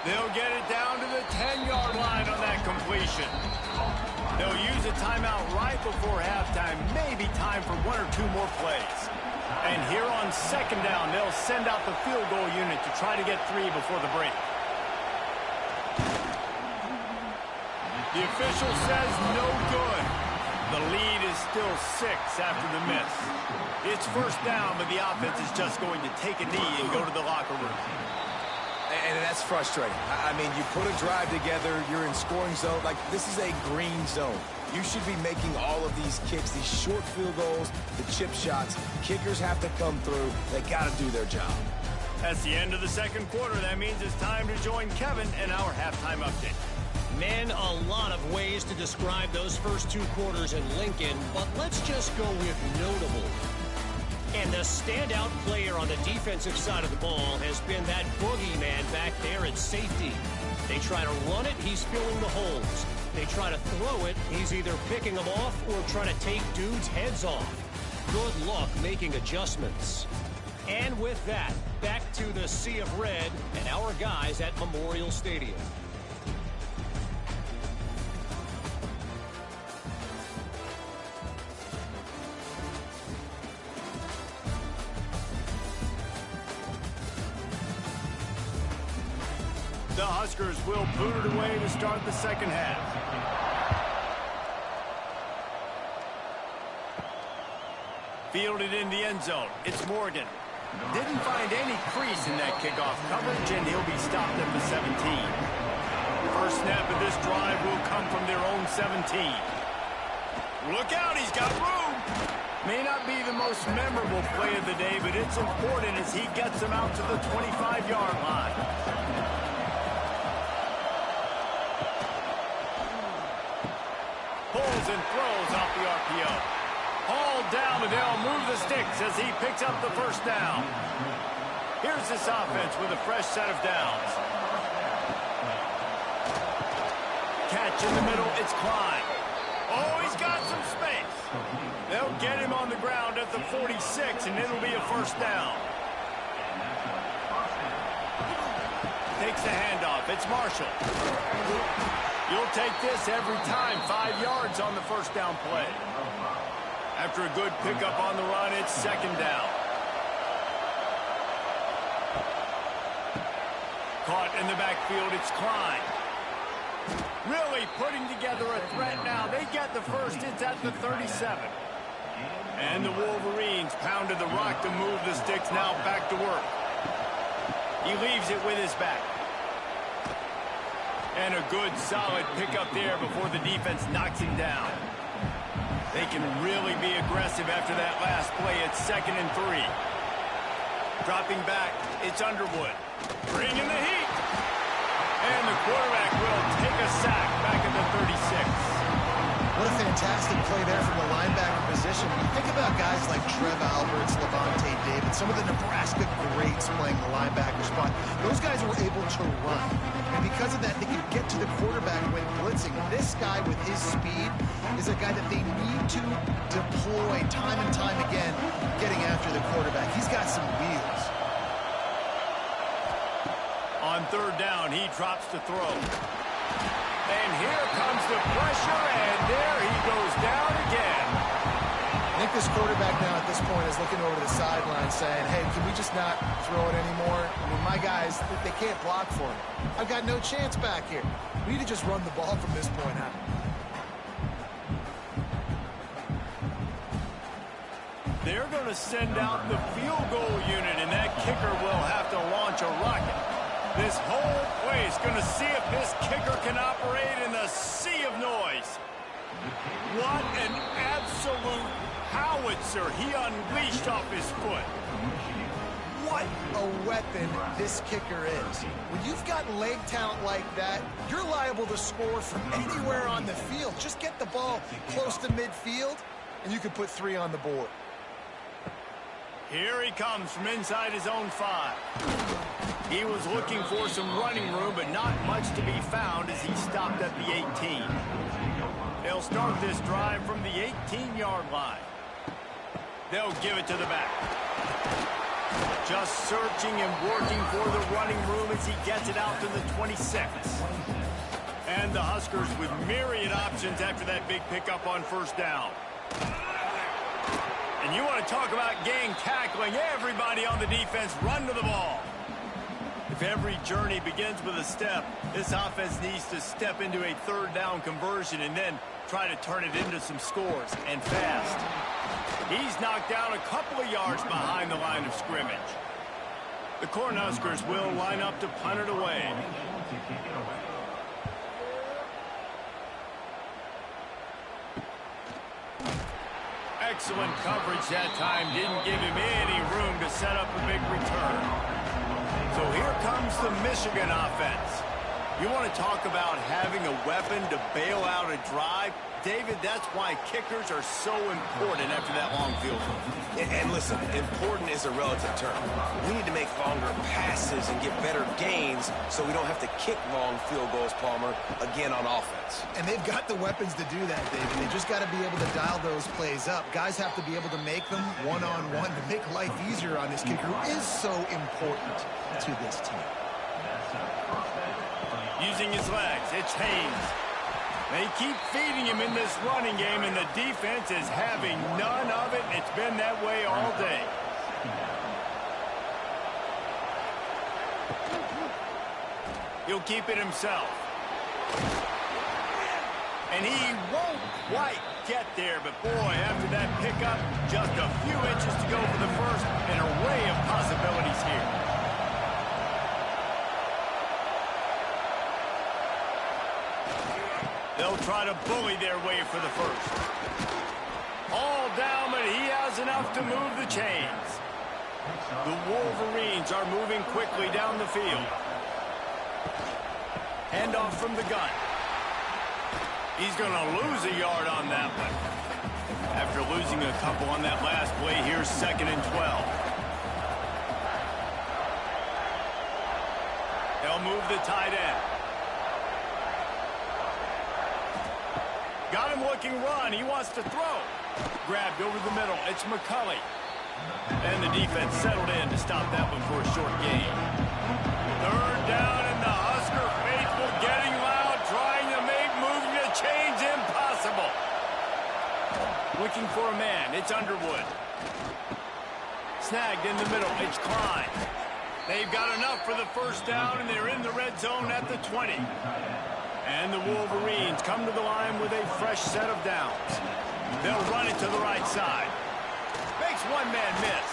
They'll get it down to the 10-yard line on that completion. They'll use a timeout right before halftime. Maybe time for 1 or 2 more plays. And here on 2nd down, they'll send out the field goal unit to try to get 3 before the break. The official says no good. The lead is still 6 after the miss. It's first down, but the offense is just going to take a knee and go to the locker room. And that's frustrating. I mean, you put a drive together, you're in scoring zone. Like, this is a green zone. You should be making all of these kicks, these short field goals, the chip shots. Kickers have to come through. They got to do their job. That's the end of the second quarter. That means it's time to join Kevin and our halftime update. Man, a lot of ways to describe those first 2 quarters in Lincoln, but let's just go with notable. And the standout player on the defensive side of the ball has been that boogeyman back there at safety. They try to run it, he's filling the holes. They try to throw it, he's either picking them off or trying to take dudes' heads off. Good luck making adjustments. And with that, back to the Sea of Red and our guys at Memorial Stadium. The Huskers will boot it away to start the second half. Fielded in the end zone. It's Morgan. Didn't find any crease in that kickoff coverage, and he'll be stopped at the 17. First snap of this drive will come from their own 17. Look out, he's got room. May not be the most memorable play of the day, but it's important as he gets them out to the 25-yard line. Pulls and throws off the RPO. Hauled down, and they'll move the sticks as he picks up the first down. Here's this offense with a fresh set of downs. Catch in the middle, it's Klein. Oh, he's got some space. They'll get him on the ground at the 46, and it'll be a first down. Takes the handoff, it's Marshall. You'll take this every time. 5 yards on the first down play. After a good pickup on the run, it's second down. Caught in the backfield, it's Klein. Really putting together a threat now. They get the first. It's at the 37. And the Wolverines pounded the rock to move the sticks. Now back to work. He leaves it with his back. And a good, solid pickup there before the defense knocks him down. They can really be aggressive after that last play. It's 2nd and 3. Dropping back, it's Underwood. Bringing the heat. And the quarterback will take a sack back at the 36. What a fantastic play there from the linebacker position. When you think about guys like Trev Alberts, Levante David, some of the Nebraska greats playing the linebacker spot, those guys were able to run. And because of that, they could get to the quarterback when blitzing. This guy with his speed is a guy that they need to deploy time and time again, getting after the quarterback. He's got some wheels. On third down, he drops to throw. And here comes the pressure, and there he goes down again. I think this quarterback now at this point is looking over the sideline saying, hey, can we just not throw it anymore? I mean, my guys, they can't block for me. I've got no chance back here. We need to just run the ball from this point out. They're going to send out the field goal unit, and that kicker will have to launch a rocket. This whole place going to see if this kicker can operate in the sea of noise. What an absolute howitzer he unleashed off his foot. What a weapon this kicker is. When you've got leg talent like that, you're liable to score from anywhere on the field. Just get the ball close to midfield, and you can put 3 on the board. Here he comes from inside his own 5. He was looking for some running room, but not much to be found as he stopped at the 18. They'll start this drive from the 18-yard line. They'll give it to the back. Just searching and working for the running room as he gets it out to the 26. And the Huskers with myriad options after that big pickup on first down. And you want to talk about gang tackling, everybody on the defense run to the ball. If every journey begins with a step, this offense needs to step into a third down conversion and then try to turn it into some scores, and fast. He's knocked down a couple of yards behind the line of scrimmage. The Cornhuskers will line up to punt it away. Excellent coverage that time. Didn't give him any room to set up a big return. So here comes the Michigan offense. You want to talk about having a weapon to bail out a drive? David, that's why kickers are so important after that long field goal. And listen, important is a relative term. We need to make longer passes and get better gains so we don't have to kick long field goals, Palmer, again on offense. And they've got the weapons to do that, David. They just got to be able to dial those plays up. Guys have to be able to make them one-on-one to make life easier on this kicker, who is so important to this team. Using his legs, it's Haynes. They keep feeding him in this running game, and the defense is having none of it. It's been that way all day. He'll keep it himself. And he won't quite get there, but boy, after that pickup, just a few inches to go for the first. An array of possibilities here. They'll try to bully their way for the first. All down, but he has enough to move the chains. The Wolverines are moving quickly down the field. Handoff from the gun. He's going to lose a yard on that one. After losing a couple on that last play, here's 2nd and 12. They'll move the tight end. Got him looking run. He wants to throw. Grabbed over the middle. It's McCulley. And the defense settled in to stop that one for a short gain. 3rd down, and the Husker faithful getting loud, trying to make moving the chains impossible. Looking for a man. It's Underwood. Snagged in the middle. It's Klein. They've got enough for the first down, and they're in the red zone at the 20. And the Wolverines come to the line with a fresh set of downs. They'll run it to the right side. Makes one man miss.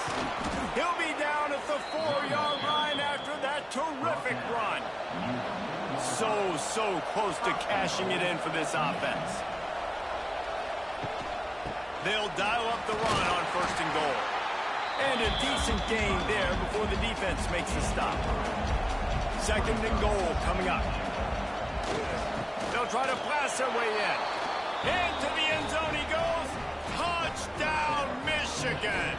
He'll be down at the 4-yard line after that terrific run. So close to cashing it in for this offense. They'll dial up the run on 1st and goal. And a decent gain there before the defense makes the stop. 2nd and goal coming up. They'll try to blast their way in. Into the end zone he goes. Touchdown, Michigan.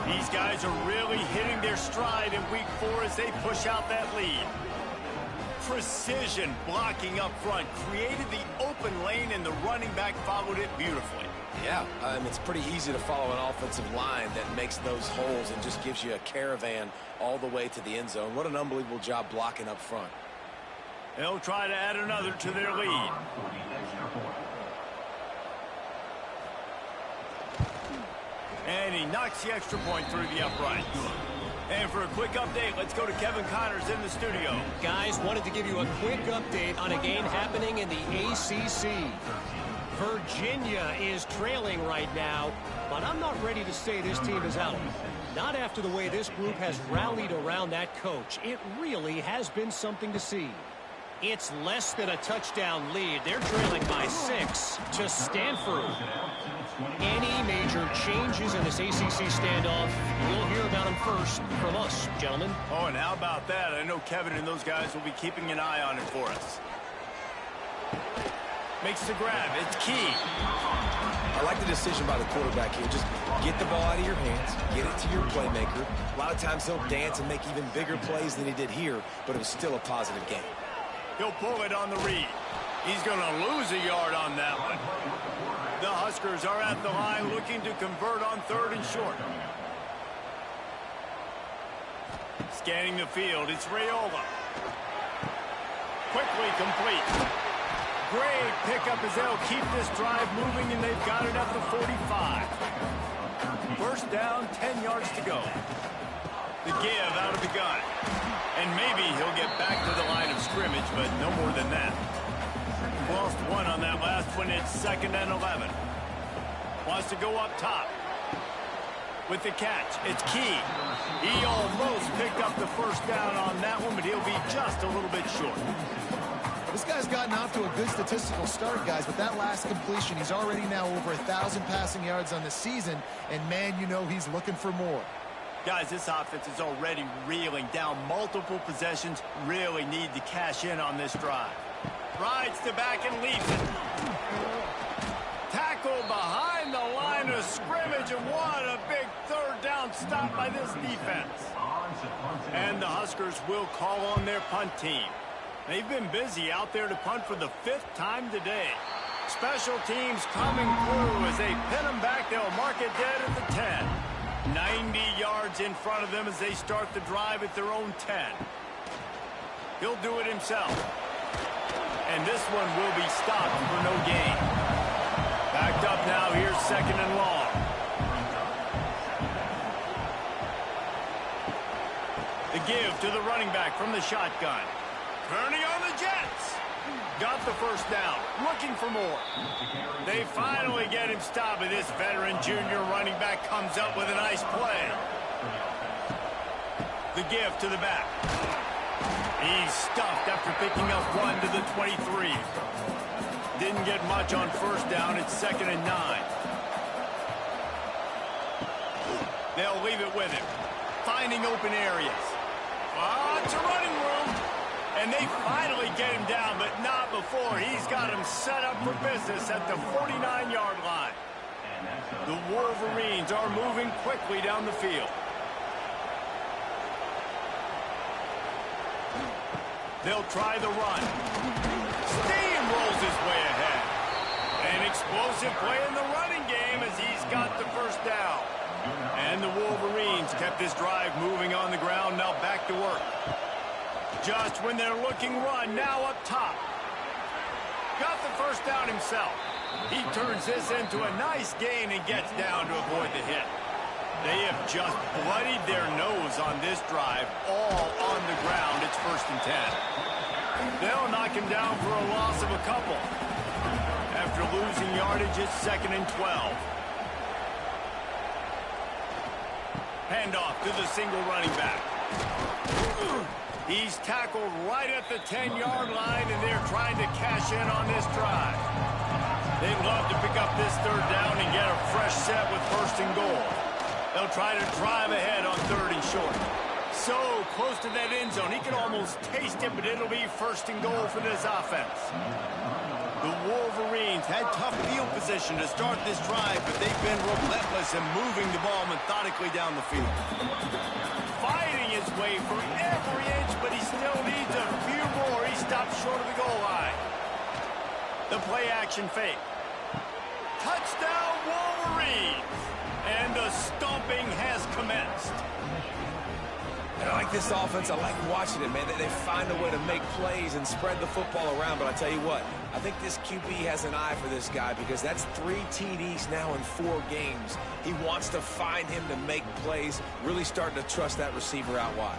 These guys are really hitting their stride in week 4 as they push out that lead. Precision blocking up front created the open lane, and the running back followed it beautifully. Yeah, it's pretty easy to follow an offensive line that makes those holes and just gives you a caravan all the way to the end zone. What an unbelievable job blocking up front. They'll try to add another to their lead. And he knocks the extra point through the uprights. And for a quick update, let's go to Kevin Connors in the studio. Guys, wanted to give you a quick update on a game happening in the ACC. Virginia is trailing right now, but I'm not ready to say this team is out. Not after the way this group has rallied around that coach. It really has been something to see. It's less than a touchdown lead. They're trailing by 6 to Stanford. Any major changes in this ACC standoff, we'll hear about them first from us, gentlemen. Oh, and how about that? I know Kevin and those guys will be keeping an eye on it for us. Makes the grab. It's key. I like the decision by the quarterback here. Just get the ball out of your hands, get it to your playmaker. A lot of times he'll dance and make even bigger plays than he did here, but it was still a positive game. He'll pull it on the read. He's going to lose a yard on that one. The Huskers are at the line looking to convert on 3rd and short. Scanning the field, it's Raiola. Quickly complete. Great pickup as they'll keep this drive moving, and they've got it at the 45. First down, 10 yards to go. The give out of the gun. And maybe he'll get back to the line of scrimmage, but no more than that. Lost one on that last one. It's 2nd and 11. Wants to go up top. With the catch, it's Key. He almost picked up the first down on that one, but he'll be just a little bit short. This guy's gotten off to a good statistical start, guys. With that last completion, he's already now over 1,000 passing yards on the season, and man, you know he's looking for more. Guys, this offense is already reeling down multiple possessions. Really need to cash in on this drive. Rides to back and leaps it. Tackle behind the line of scrimmage, and what a big third down stop by this defense. And the Huskers will call on their punt team. They've been busy out there to punt for the 5th time today. Special teams coming through as they pin them back. They'll mark it dead at the 10. 90 yards in front of them as they start the drive at their own 10. He'll do it himself. And this one will be stopped for no gain. Backed up now. Here's 2nd and long. The give to the running back from the shotgun. Turning on the Jets. Got the first down. Looking for more. They finally get him stopped, and this veteran junior running back comes up with a nice play. The give to the back. He's stuffed after picking up one to the 23. Didn't get much on first down. It's 2nd and 9. They'll leave it with him. Finding open areas. Lots of running room. And they finally get him down, but not before. He's got him set up for business at the 49-yard line. The Wolverines are moving quickly down the field. They'll try the run. Steamrolls his way ahead. An explosive play in the running game as he's got the first down. And the Wolverines kept this drive moving on the ground. Now back to work. Just when they're looking run, now up top. Got the first down himself. He turns this into a nice gain and gets down to avoid the hit. They have just bloodied their nose on this drive, all on the ground. It's 1st and 10. They'll knock him down for a loss of a couple. After losing yardage, it's 2nd and 12. Handoff to the single running back. He's tackled right at the 10-yard line, and they're trying to cash in on this drive. They'd love to pick up this third down and get a fresh set with 1st and goal. They'll try to drive ahead on 3rd and short. So close to that end zone. He can almost taste it, but it'll be 1st and goal for this offense. The Wolverines had tough field position to start this drive, but they've been relentless in moving the ball methodically down the field. Fighting his way for every inch, but he still needs a few more. He stops short of the goal line. The play-action fake. Touchdown, Wolverines! And the stomping has commenced. I like this offense. I like watching it, man. They find a way to make plays and spread the football around. But I tell you what, I think this QB has an eye for this guy because that's 3 TDs now in 4 games. He wants to find him to make plays, really starting to trust that receiver out wide.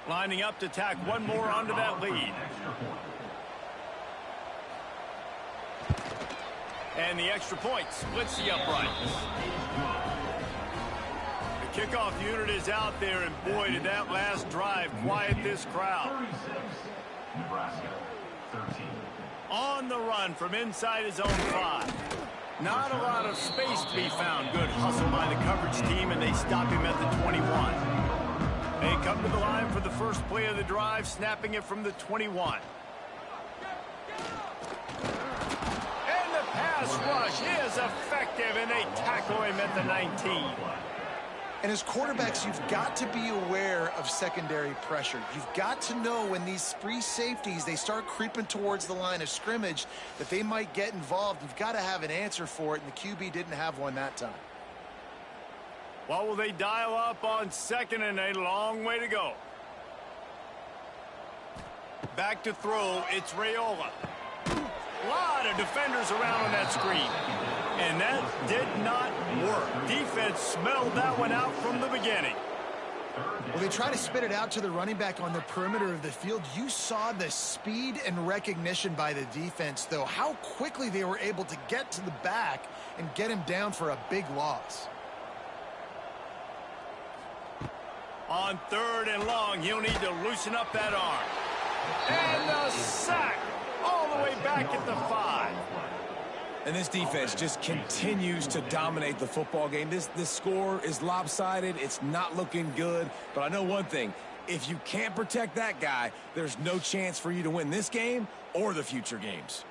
Lining up to tack one more onto that lead. And the extra point splits the uprights. The kickoff unit is out there, and boy, did that last drive quiet this crowd. 36, Nebraska, 13. On the run from inside his own 5. Not a lot of space to be found. Good hustle by the coverage team, and they stop him at the 21. They come to the line for the first play of the drive, snapping it from the 21. And the pass rush is effective, and they tackle him at the 19. And as quarterbacks, you've got to be aware of secondary pressure. You've got to know when these free safeties, they start creeping towards the line of scrimmage, that they might get involved. You've got to have an answer for it, and the QB didn't have one that time. What will they dial up on 2nd and a long way to go? Back to throw, it's Raiola. A lot of defenders around on that screen. And that did not work. Defense smelled that one out from the beginning. Well, they try to spit it out to the running back on the perimeter of the field. You saw the speed and recognition by the defense, though, how quickly they were able to get to the back and get him down for a big loss. On 3rd and long, he'll need to loosen up that arm. And the sack all the way back at the 5. And this defense just continues to dominate the football game. This score is lopsided. It's not looking good. But I know one thing. If you can't protect that guy, there's no chance for you to win this game or the future games.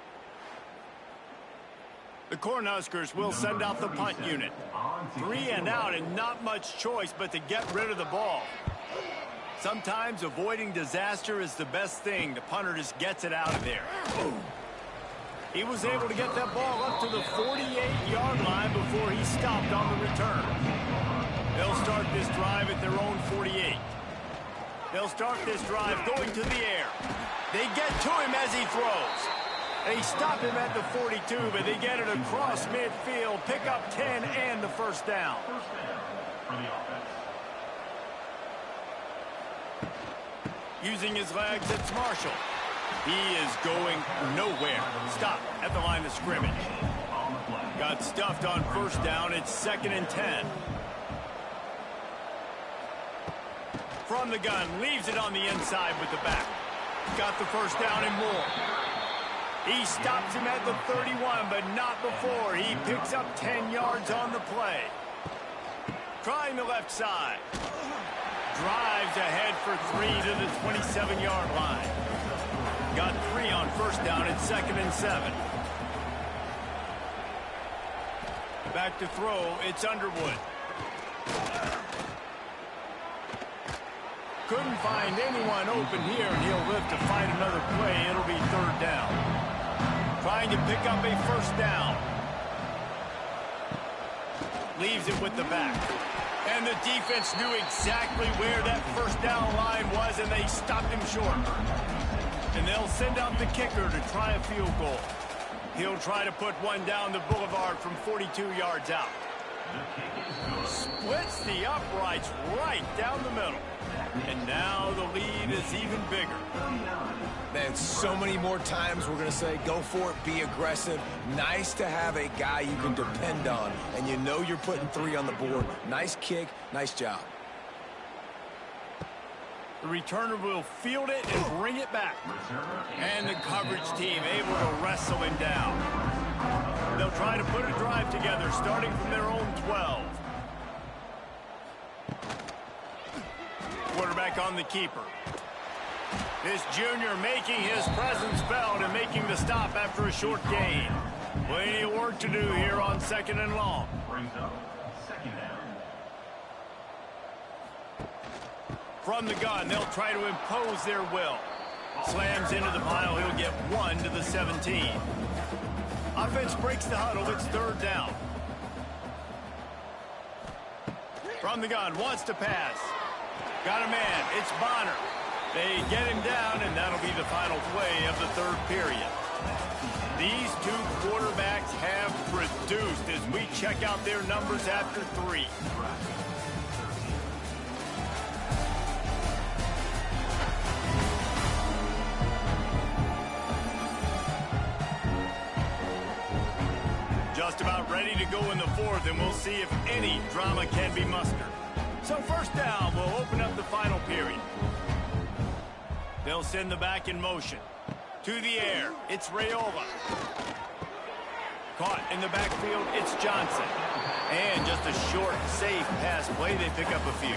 The Cornhuskers will send out the punt unit. 3 and out and not much choice but to get rid of the ball. Sometimes avoiding disaster is the best thing. The punter just gets it out of there. He was able to get that ball up to the 48-yard line before he stopped on the return. They'll start this drive at their own 48. They'll start this drive going to the air. They get to him as he throws. They stop him at the 42, but they get it across midfield, pick up 10 and the first down. Using his legs, it's Marshall. He is going nowhere. Stop at the line of scrimmage. Got stuffed on first down. It's 2nd and 10. From the gun, leaves it on the inside with the back. Got the first down and more. He stops him at the 31, but not before. He picks up 10 yards on the play. Trying the left side. Drives ahead for 3 to the 27-yard line. Got 3 on first down at 2nd and 7. Back to throw, it's Underwood. Couldn't find anyone open here, and he'll live to fight another play. It'll be 3rd down. Trying to pick up a first down. Leaves it with the back. And the defense knew exactly where that first down line was, and they stopped him short. And they'll send out the kicker to try a field goal. He'll try to put one down the boulevard from 42 yards out. Splits the uprights right down the middle. And now the lead is even bigger. Man, so many more times we're going to say, go for it, be aggressive. Nice to have a guy you can depend on, and you know you're putting 3 on the board. Nice kick, nice job. The returner will field it and bring it back. And the coverage team able to wrestle him down. They'll try to put a drive together, starting from their own 12. Quarterback on the keeper. This junior making his presence felt and making the stop after a short gain. Plenty of work to do here on 2nd and long. From the gun, they'll try to impose their will. Slams into the pile, he'll get 1 to the 17. Offense breaks the huddle, it's 3rd down. From the gun, wants to pass. Got a man, it's Bonner. They get him down, and that'll be the final play of the 3rd period. These 2 quarterbacks have produced as we check out their numbers after 3. Just about ready to go in the 4th, and we'll see if any drama can be mustered. So first down will open up the final period. They'll send the back in motion. To the air, it's Raiola. Caught in the backfield, it's Johnson. And just a short, safe pass play, they pick up a few.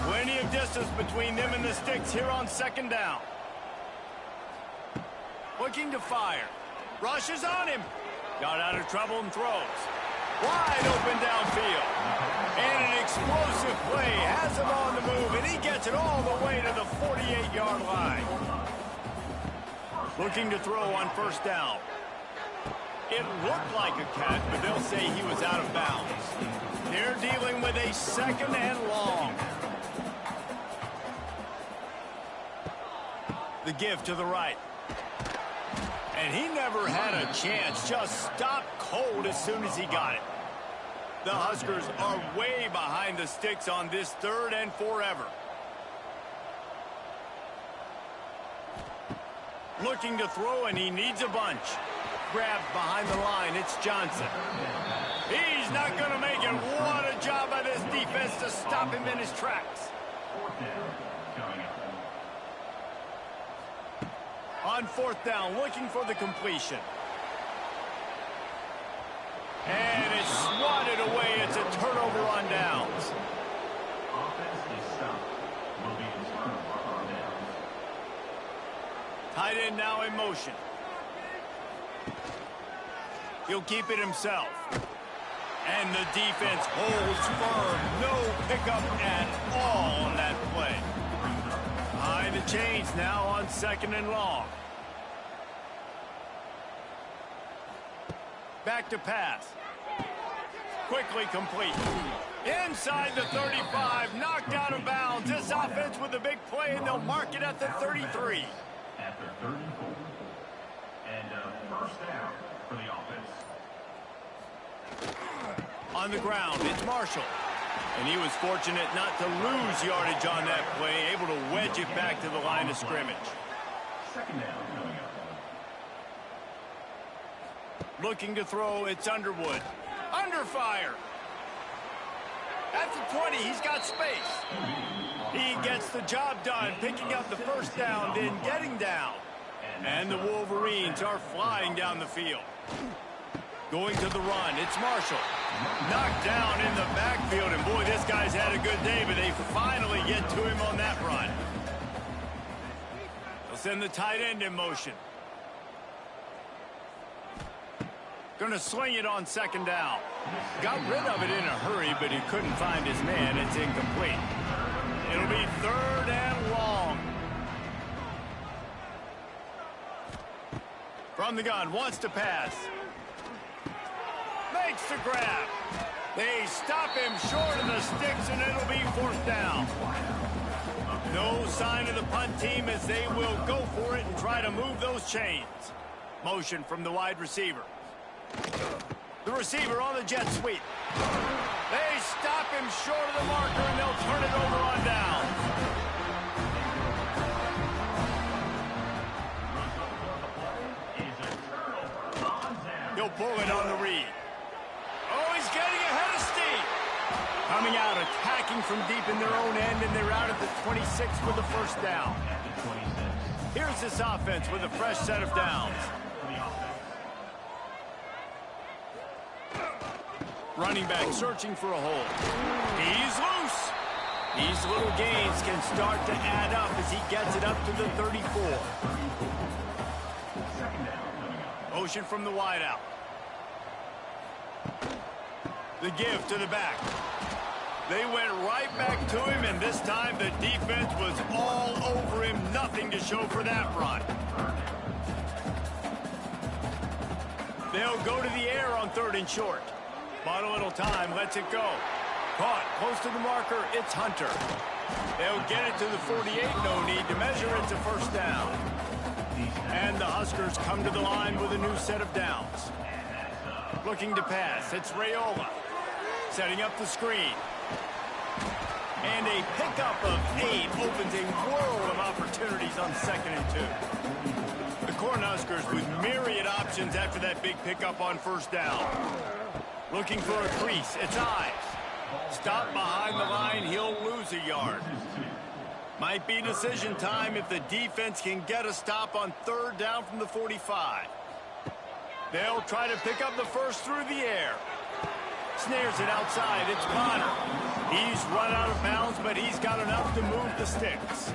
Plenty of distance between them and the sticks here on 2nd down. Looking to fire. Rushes on him. Got out of trouble and throws. Wide open downfield. And an explosive play has him on the move, and he gets it all the way to the 48-yard line. Looking to throw on first down. It looked like a catch, but they'll say he was out of bounds. They're dealing with a 2nd and long. The give to the right. And he never had a chance. Just stopped cold as soon as he got it. The Huskers are way behind the sticks on this 3rd and forever. Looking to throw, and he needs a bunch. Grabbed behind the line. It's Johnson. He's not going to make it. What a job by this defense to stop him in his tracks. 4th down coming up. On 4th down, looking for the completion. And it's swatted away. It's a turnover on downs. Offense is stopped. Will be a turnover on downs. Tight end now in motion. He'll keep it himself. And the defense holds firm. No pickup at all on that play. Behind the chains now on 2nd and long. Back to pass. Quickly complete. Inside the 35, knocked out of bounds. This offense with a big play, and they'll mark it at the 33. At the 34. And a 1st down for the offense. On the ground, it's Marshall. And he was fortunate not to lose yardage on that play, able to wedge it back to the line of scrimmage. 2nd down coming up. Looking to throw, it's Underwood. Under fire. At the 20, he's got space. He gets the job done, picking up the 1st down, then getting down. And the Wolverines are flying down the field. Going to the run, it's Marshall. Knocked down in the backfield, and boy, this guy's had a good day, but they finally get to him on that run. They'll send the tight end in motion. Going to sling it on 2nd down. Got rid of it in a hurry, but he couldn't find his man. It's incomplete. It'll be 3rd and long. From the gun, wants to pass. Makes the grab. They stop him short of the sticks, and it'll be 4th down. No sign of the punt team as they will go for it and try to move those chains. Motion from the wide receiver. The receiver on the jet sweep. They stop him short of the marker, and they'll turn it over on down. He'll pull it on the read. Oh, he's getting ahead of steam. Coming out, attacking from deep in their own end, and they're out at the 26 with the 1st down. Here's this offense with a fresh set of downs. Running back searching for a hole. He's loose. These little gains can start to add up as he gets it up to the 34. Motion from the wideout. The give to the back. They went right back to him, and this time the defense was all over him. Nothing to show for that run. They'll go to the air on 3rd and short. Bought a little time, lets it go. Caught, close to the marker, it's Hunter. They'll get it to the 48, no need to measure, it's a 1st down. And the Huskers come to the line with a new set of downs. Looking to pass, it's Raiola. Setting up the screen. And a pickup of 8 opens a world of opportunities on 2nd and 2. The Cornhuskers with myriad options after that big pickup on 1st down. Looking for a crease, it's Ives. Stop behind the line, he'll lose a yard. Might be decision time if the defense can get a stop on 3rd down from the 45. They'll try to pick up the 1st through the air. Snares it outside, it's Connor. He's run out of bounds, but he's got enough to move the sticks.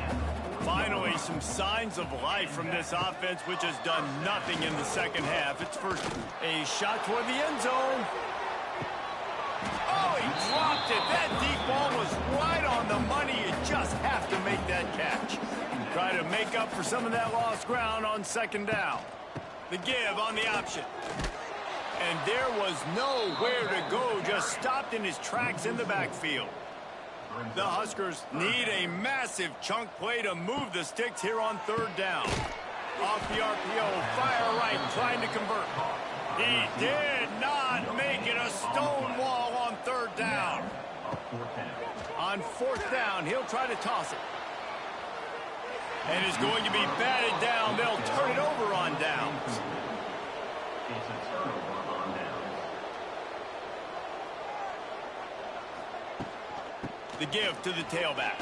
Finally, some signs of life from this offense, which has done nothing in the 2nd half. It's first a shot toward the end zone. Oh, he dropped it. That deep ball was right on the money. You just have to make that catch. Try to make up for some of that lost ground on 2nd down. The give on the option. And there was nowhere to go, just stopped in his tracks in the backfield. The Huskers need a massive chunk play to move the sticks here on 3rd down. Off the RPO, fire right, trying to convert. He did not make it a stone wall on third down. On fourth down, he'll try to toss it. And is going to be batted down. They'll turn it over on downs. It's a turnover on downs. The give to the tailback.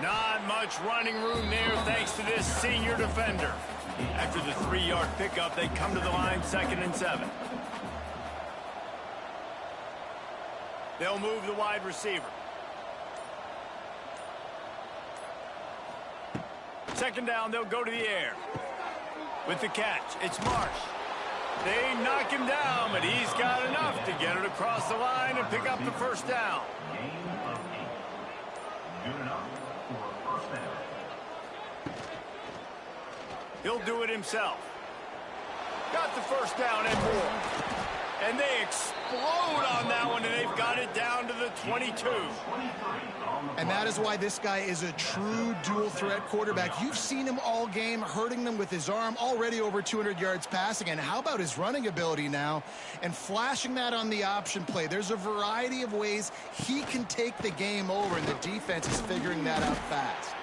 Not much running room there thanks to this senior defender. After the 3-yard pickup, they come to the line 2nd and 7. They'll move the wide receiver. 2nd down, they'll go to the air. With the catch, it's Marsh. They knock him down, but he's got enough to get it across the line and pick up the first down. Gain of 8. Good enough for a first down. He'll do it himself. Got the first down and more. And they explode on that one, and they've got it down to the 22. And that is why this guy is a true dual-threat quarterback. You've seen him all game, hurting them with his arm, already over 200 yards passing. And how about his running ability now? And flashing that on the option play. There's a variety of ways he can take the game over, and the defense is figuring that out fast.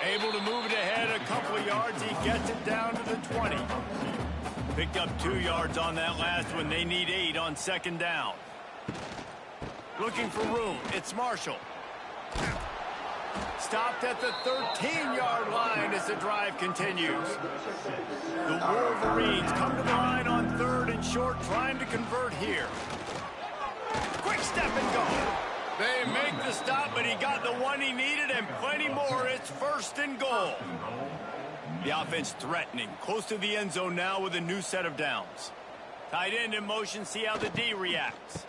Able to move it ahead a couple of yards. He gets it down to the 20. Picked up 2 yards on that last one. They need 8 on 2nd down. Looking for room. It's Marshall. Stopped at the 13-yard line as the drive continues. The Wolverines come to the line on 3rd and short, trying to convert here. Quick step and go. They make the stop, but he got the one he needed and plenty more. It's 1st and goal. The offense threatening, close to the end zone now with a new set of downs. Tight end in motion, see how the D reacts.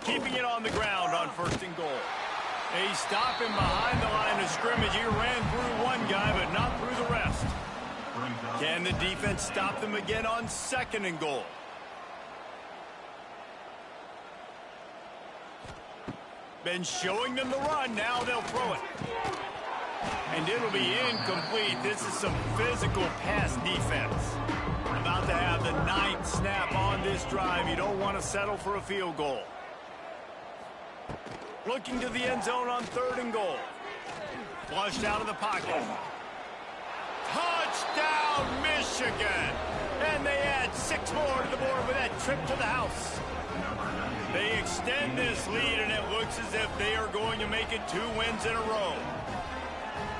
Keeping it on the ground on 1st and goal. They stop him behind the line of scrimmage. He ran through one guy, but not through the rest. Can the defense stop them again on 2nd and goal? Been showing them the run. Now they'll throw it. And it'll be incomplete. This is some physical pass defense. About to have the 9th snap on this drive. You don't want to settle for a field goal. Looking to the end zone on 3rd and goal. Flushed out of the pocket. Touchdown, Michigan! And they add 6 more to the board with that trip to the house. They extend this lead, and it looks as if they are going to make it 2 wins in a row.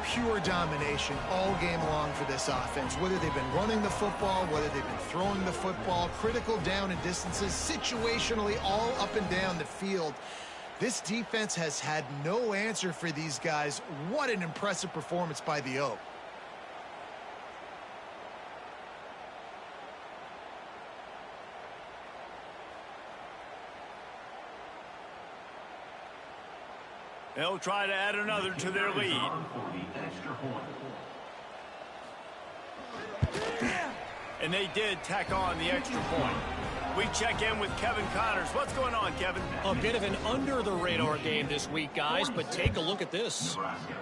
Pure domination all game long for this offense. Whether they've been running the football, whether they've been throwing the football, critical down and distances, situationally all up and down the field. This defense has had no answer for these guys. What an impressive performance by the Oak. They'll try to add another to their lead. And they did tack on the extra point. We check in with Kevin Connors. What's going on, Kevin? A bit of an under-the-radar game this week, guys, but take a look at this.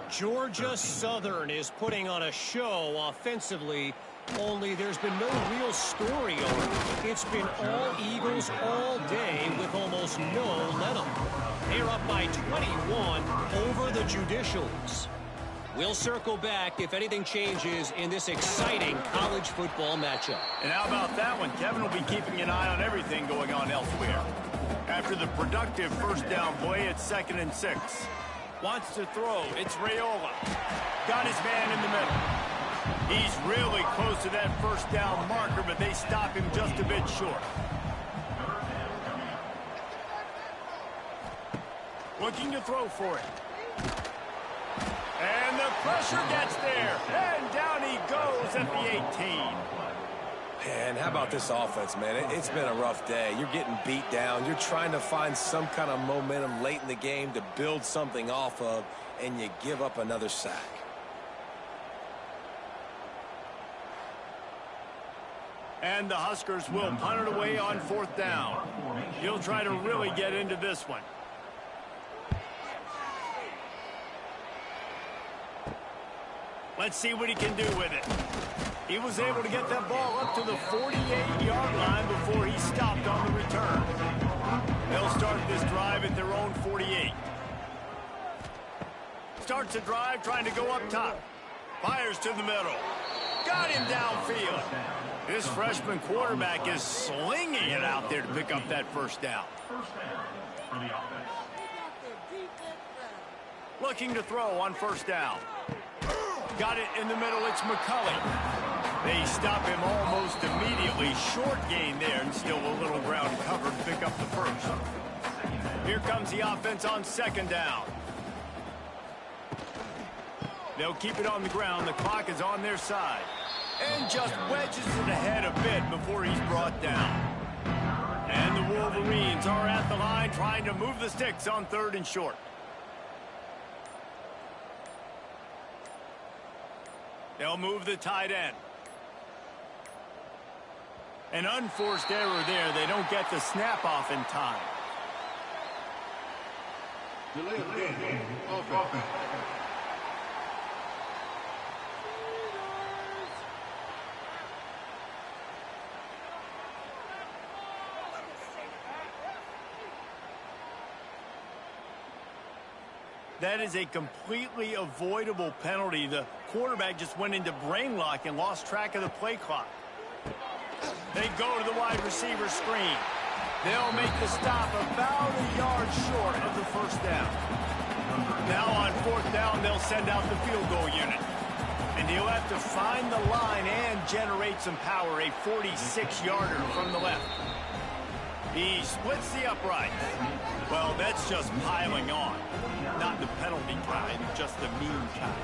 Georgia Southern is putting on a show offensively, only there's been no real story on it. It's been all Eagles all day with almost no let-up. They're up by 21 over the Judicials. We'll circle back if anything changes in this exciting college football matchup. And how about that one? Kevin will be keeping an eye on everything going on elsewhere. After the productive first down play, it's 2nd and 6. Wants to throw. It's Raiola. Got his man in the middle. He's really close to that first down marker, but they stop him just a bit short. Looking to throw for it. And the pressure gets there. And down he goes at the 18. Man, how about this offense, man? It's been a rough day. You're getting beat down. You're trying to find some kind of momentum late in the game to build something off of, and you give up another sack. And the Huskers will punt it away on 4th down. He'll try to really get into this one. Let's see what he can do with it. He was able to get that ball up to the 48-yard line before he stopped on the return. They'll start this drive at their own 48. Starts the drive trying to go up top. Fires to the middle. Got him downfield. This freshman quarterback is slinging it out there to pick up that first down. For the offense. Looking to throw on first down. Got it in the middle. It's McCulley. They stop him almost immediately. Short gain there and still a little ground covered to pick up the first. Here comes the offense on second down. They'll keep it on the ground. The clock is on their side. And just wedges it ahead a bit before he's brought down. And the Wolverines are at the line trying to move the sticks on third and short. They'll move the tight end. An unforced error there. They don't get the snap off in time. Delay of game. Offense. That is a completely avoidable penalty. The quarterback just went into brain lock and lost track of the play clock. They go to the wide receiver screen. They'll make the stop about a yard short of the first down. Now on fourth down, they'll send out the field goal unit. And he'll have to find the line and generate some power, a 46-yarder from the left. He splits the upright. Well, that's just piling on. Not the penalty kind, just the mean kind.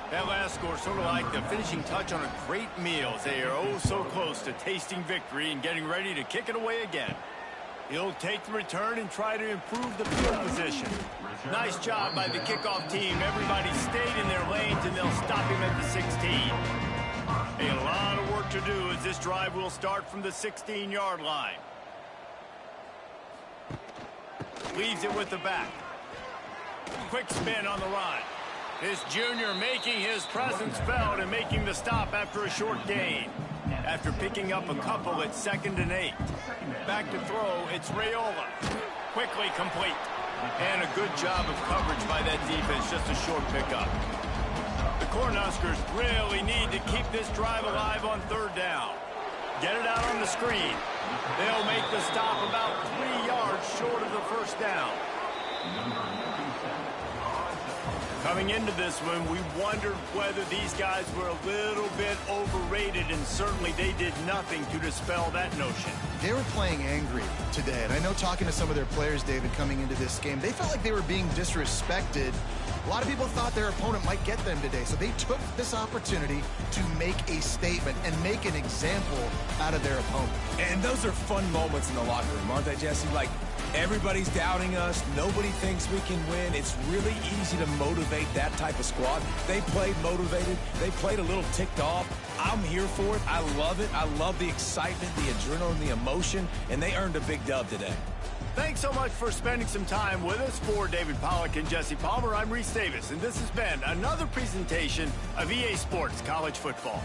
That last score sort of like the finishing touch on a great meal. They are oh so close to tasting victory and getting ready to kick it away again. He'll take the return and try to improve the field position. Nice job by the kickoff team. Everybody stayed in their lanes, and they'll stop him at the 16. A lot of work to do as this drive will start from the 16-yard line. Leaves it with the back. Quick spin on the run. This junior making his presence felt and making the stop after a short gain. After picking up a couple at 2nd and 8. Back to throw, it's Raiola. Quickly complete. And a good job of coverage by that defense, just a short pickup. The Cornhuskers really need to keep this drive alive on third down. Get it out on the screen. They'll make the stop about 3 yards short of the first down. Coming into this one, we wondered whether these guys were a little bit overrated, and certainly they did nothing to dispel that notion. They were playing angry today, and I know talking to some of their players, David, coming into this game, they felt like they were being disrespected. A lot of people thought their opponent might get them today, so they took this opportunity to make a statement and make an example out of their opponent. And those are fun moments in the locker room, aren't they, Jesse? Like, everybody's doubting us. Nobody thinks we can win. It's really easy to motivate that type of squad. They played motivated. They played a little ticked off. I'm here for it. I love it. I love the excitement, the adrenaline, the emotion, and they earned a big dub today. Thanks so much for spending some time with us. For David Pollack and Jesse Palmer, I'm Reese Davis, and this has been another presentation of EA Sports College Football.